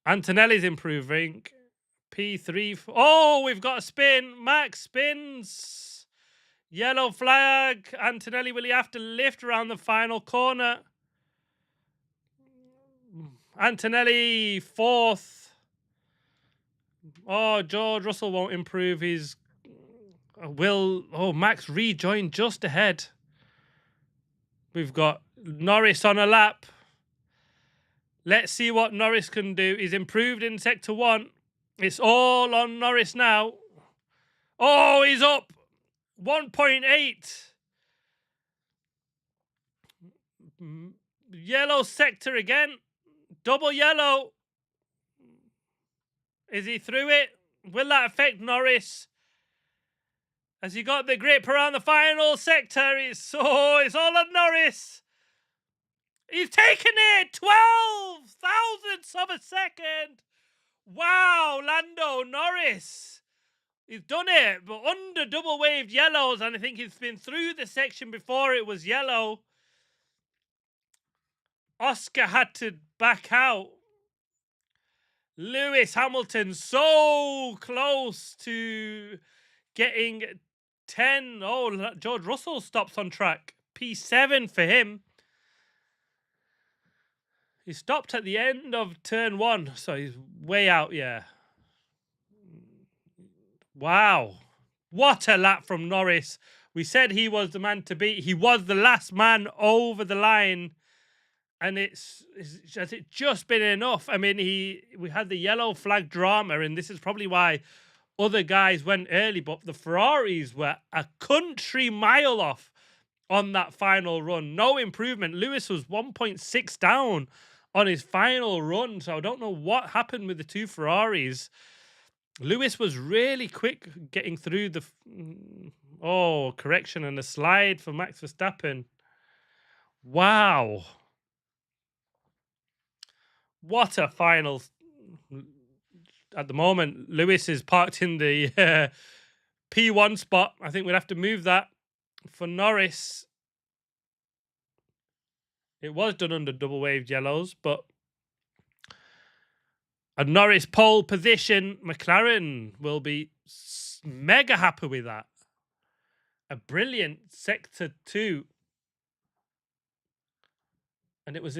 S1: Antonelli's improving. P3. Oh, we've got a spin. Max spins. Yellow flag. Antonelli, will he have to lift around the final corner? Antonelli, 4th. Oh, George Russell won't improve. Max rejoined just ahead. We've got Norris on a lap. Let's see what Norris can do. He's improved in sector 1. It's all on Norris now. Oh, he's up 1.8. Yellow sector again. Double yellow. Is he through it? Will that affect Norris? Has he got the grip around the final sector? It's all on Norris. He's taken it! 12 thousandths of a second. Wow, Lando Norris. He's done it, but under double waved yellows, and I think he's been through the section before it was yellow. Oscar had to back out. Lewis Hamilton so close to getting 10. Oh, George Russell stops on track. P7 for him. He stopped at the end of turn 1, so he's way out, yeah. Wow. What a lap from Norris. We said he was the man to beat. He was the last man over the line. And has it just been enough? I mean, we had the yellow flag drama, and this is probably why other guys went early, but the Ferraris were a country mile off on that final run. No improvement. Lewis was 1.6 down on his final run, so I don't know what happened with the two Ferraris. Lewis was really quick getting through the... correction, and a slide for Max Verstappen. Wow. What a final. At the moment, Lewis is parked in the P1 spot. I think we'd have to move that for Norris. It was done under double waved yellows, but a Norris pole position. McLaren will be mega happy with that. A brilliant sector 2. And it was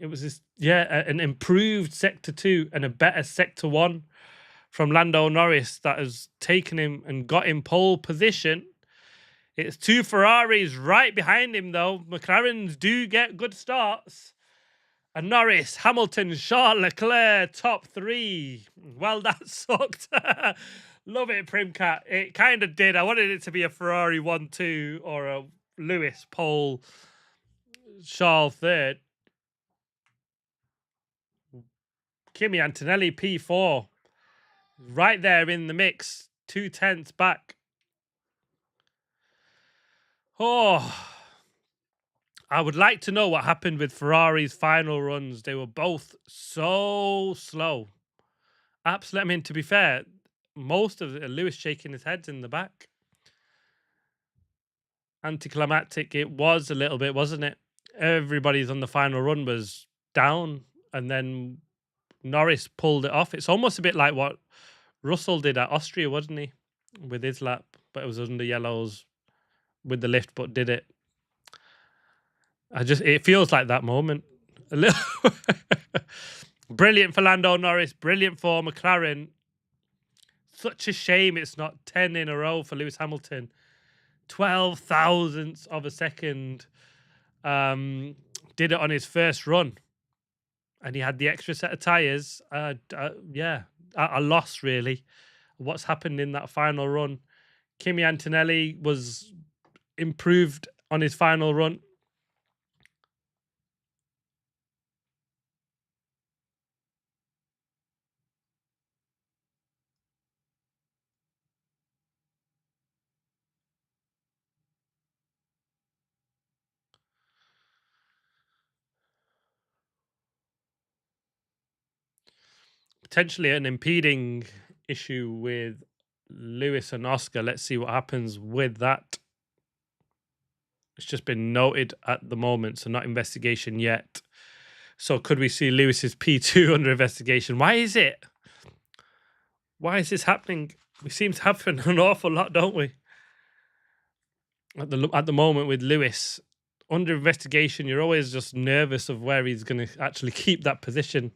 S1: an improved sector 2 and a better sector 1 from Lando Norris that has taken him and got him pole position. It's 2 Ferraris right behind him, though. McLarens do get good starts. And Norris, Hamilton, Charles Leclerc, top 3. Well, that sucked. Love it, Primcat. It kind of did. I wanted it to be a Ferrari 1-2 or a Lewis pole, Charles 3rd. Kimi Antonelli, P4. Right there in the mix. 2/10 back. Oh, I would like to know what happened with Ferrari's final runs. They were both so slow. Absolutely. I mean, to be fair, most of it, Lewis shaking his head in the back. Anticlimactic it was a little bit, wasn't it? Everybody's on the final run was down, and then Norris pulled it off. It's almost a bit like what Russell did at Austria, wasn't he? With his lap, but it was under yellows with the lift, but did it. It feels like that moment. A little brilliant for Lando Norris, brilliant for McLaren. Such a shame it's not 10 in a row for Lewis Hamilton. 12 thousandths of a second. Did it on his first run. And he had the extra set of tyres. A loss, really. What's happened in that final run. Kimi Antonelli was improved on his final run. potentially an impeding issue with Lewis and Oscar. Let's see what happens with that. It's just been noted at the moment, so not investigation yet. So could we see Lewis's P2 under investigation? Why is it? Why is this happening? We seem to happen an awful lot, don't we? At the moment with Lewis under investigation, you're always just nervous of where he's going to actually keep that position.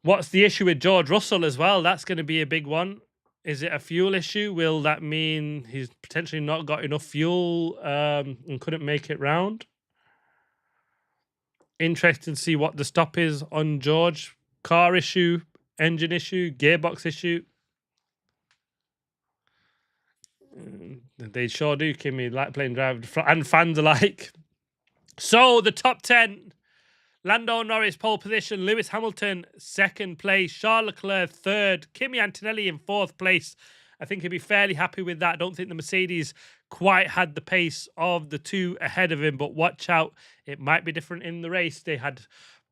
S1: What's the issue with George Russell as well? That's going to be a big one. Is it a fuel issue? Will that mean he's potentially not got enough fuel and couldn't make it round? Interesting to see what the stop is on George. Car issue, engine issue, gearbox issue. They sure do, Kimmy, like playing driver and fans alike. So the top 10. Lando Norris, pole position. Lewis Hamilton, second place. Charles Leclerc, third. Kimi Antonelli in fourth place. I think he'd be fairly happy with that. I don't think the Mercedes quite had the pace of the two ahead of him, but watch out. It might be different in the race. They had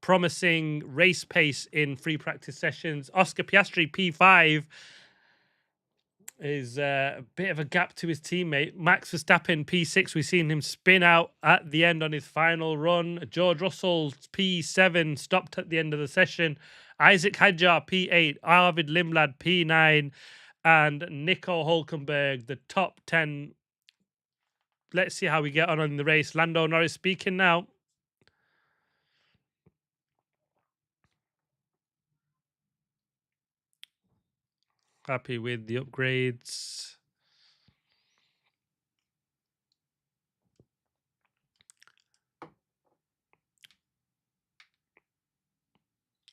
S1: promising race pace in free practice sessions. Oscar Piastri, P5. Is a bit of a gap to his teammate. Max Verstappen, P6. We've seen him spin out at the end on his final run. George Russell, P7, stopped at the end of the session. Isaac Hadjar, P8. Arvid Limlad, P9. And Nico Hulkenberg, the top 10. Let's see how we get on in the race. Lando Norris speaking now. Happy with the upgrades.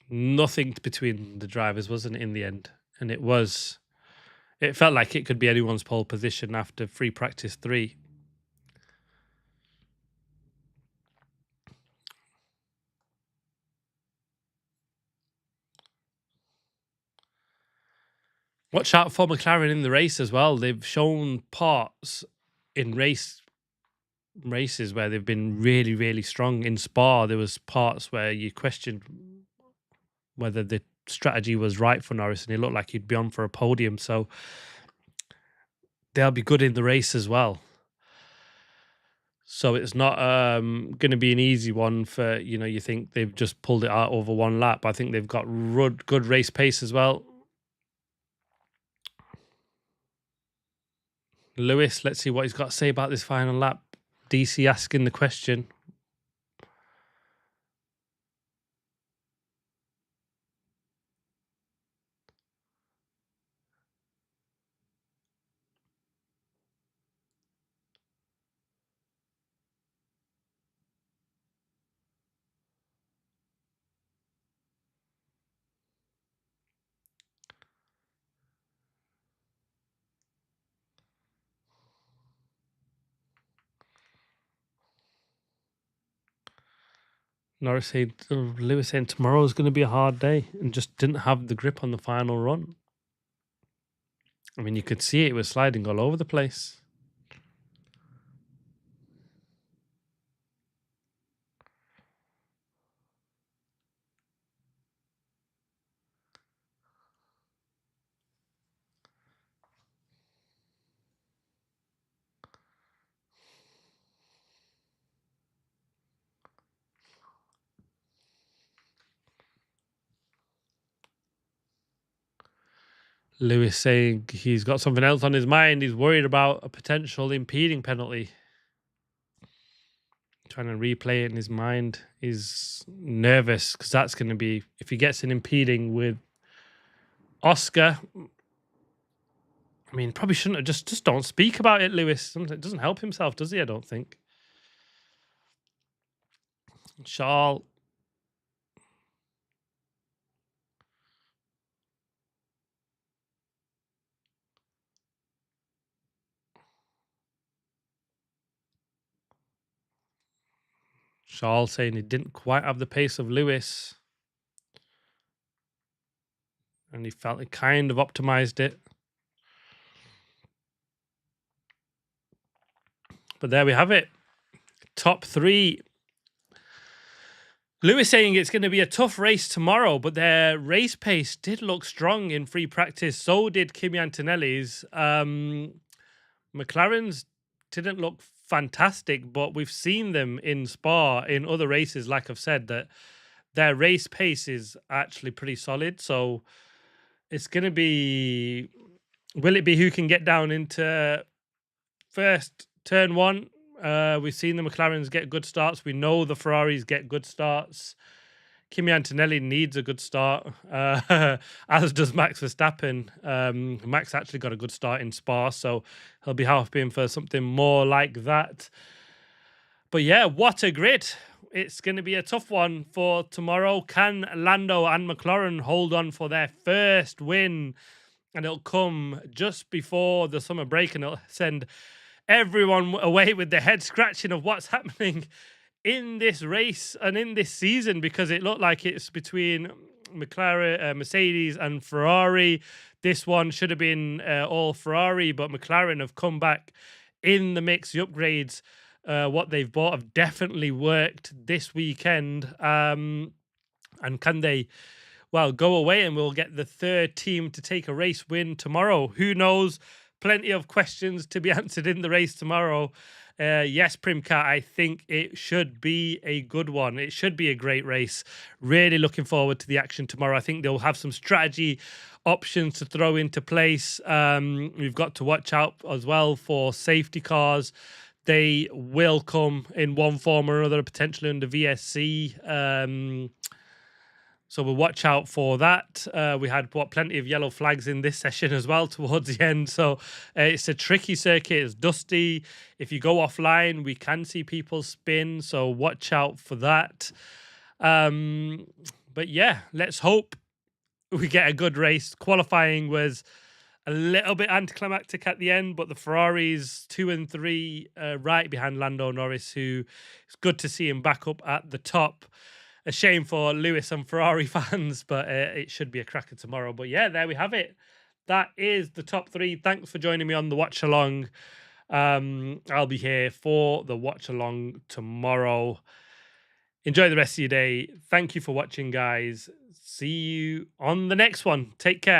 S1: Nothing between the drivers, wasn't it, in the end? And it was. It felt like it could be anyone's pole position after free practice 3. Watch out for McLaren in the race as well. They've shown parts in races where they've been really, really strong. In Spa, there was parts where you questioned whether the strategy was right for Norris, and it looked like he'd be on for a podium. So they'll be good in the race as well. So it's not going to be an easy one for, you think they've just pulled it out over one lap. I think they've got good race pace as well. Lewis, let's see what he's got to say about this final lap. DC asking the question. Lewis saying tomorrow is going to be a hard day and just didn't have the grip on the final run. I mean, you could see it was sliding all over the place. Lewis saying he's got something else on his mind. He's worried about a potential impeding penalty. Trying to replay it in his mind. He's nervous because that's going to be, if he gets an impeding with Oscar, I mean, probably shouldn't have just don't speak about it, Lewis. It doesn't help himself, does he? I don't think. Charles. Charles saying he didn't quite have the pace of Lewis. And he felt he kind of optimized it. But there we have it. Top 3. Lewis saying it's going to be a tough race tomorrow, but their race pace did look strong in free practice. So did Kimi Antonelli's. McLaren's didn't look fantastic, but we've seen them in Spa in other races. Like I've said, that their race pace is actually pretty solid. So it's going to be, will it be who can get down into first turn one? We've seen the McLarens get good starts. We know the Ferraris get good starts. Kimi Antonelli needs a good start, as does Max Verstappen. Max actually got a good start in Spa, so he'll be hoping for something more like that. But yeah, what a grid. It's going to be a tough one for tomorrow. Can Lando and McLaren hold on for their first win? And it'll come just before the summer break, and it'll send everyone away with their head scratching of what's happening in this race and in this season, because it looked like it's between McLaren, Mercedes and Ferrari. This one should have been all Ferrari, but McLaren have come back in the mix. The upgrades, what they've bought, have definitely worked this weekend. And can they, well, go away and we'll get the third team to take a race win tomorrow? Who knows? Plenty of questions to be answered in the race tomorrow. Yes, Primcat, I think it should be a good one. It should be a great race. Really looking forward to the action tomorrow. I think they'll have some strategy options to throw into place. We've got to watch out as well for safety cars. They will come in one form or another, potentially under VSC. So we'll watch out for that. We had plenty of yellow flags in this session as well towards the end. So it's a tricky circuit. It's dusty. If you go offline, we can see people spin. So watch out for that. But yeah, let's hope we get a good race. Qualifying was a little bit anticlimactic at the end, but the Ferraris 2 and 3 right behind Lando Norris, who it's good to see him back up at the top. A shame for Lewis and Ferrari fans, but it should be a cracker tomorrow. But yeah, there we have it. That is the top 3. Thanks for joining me on the watch along. I'll be here for the watch along tomorrow. Enjoy the rest of your day. Thank you for watching, guys. See you on the next one. Take care.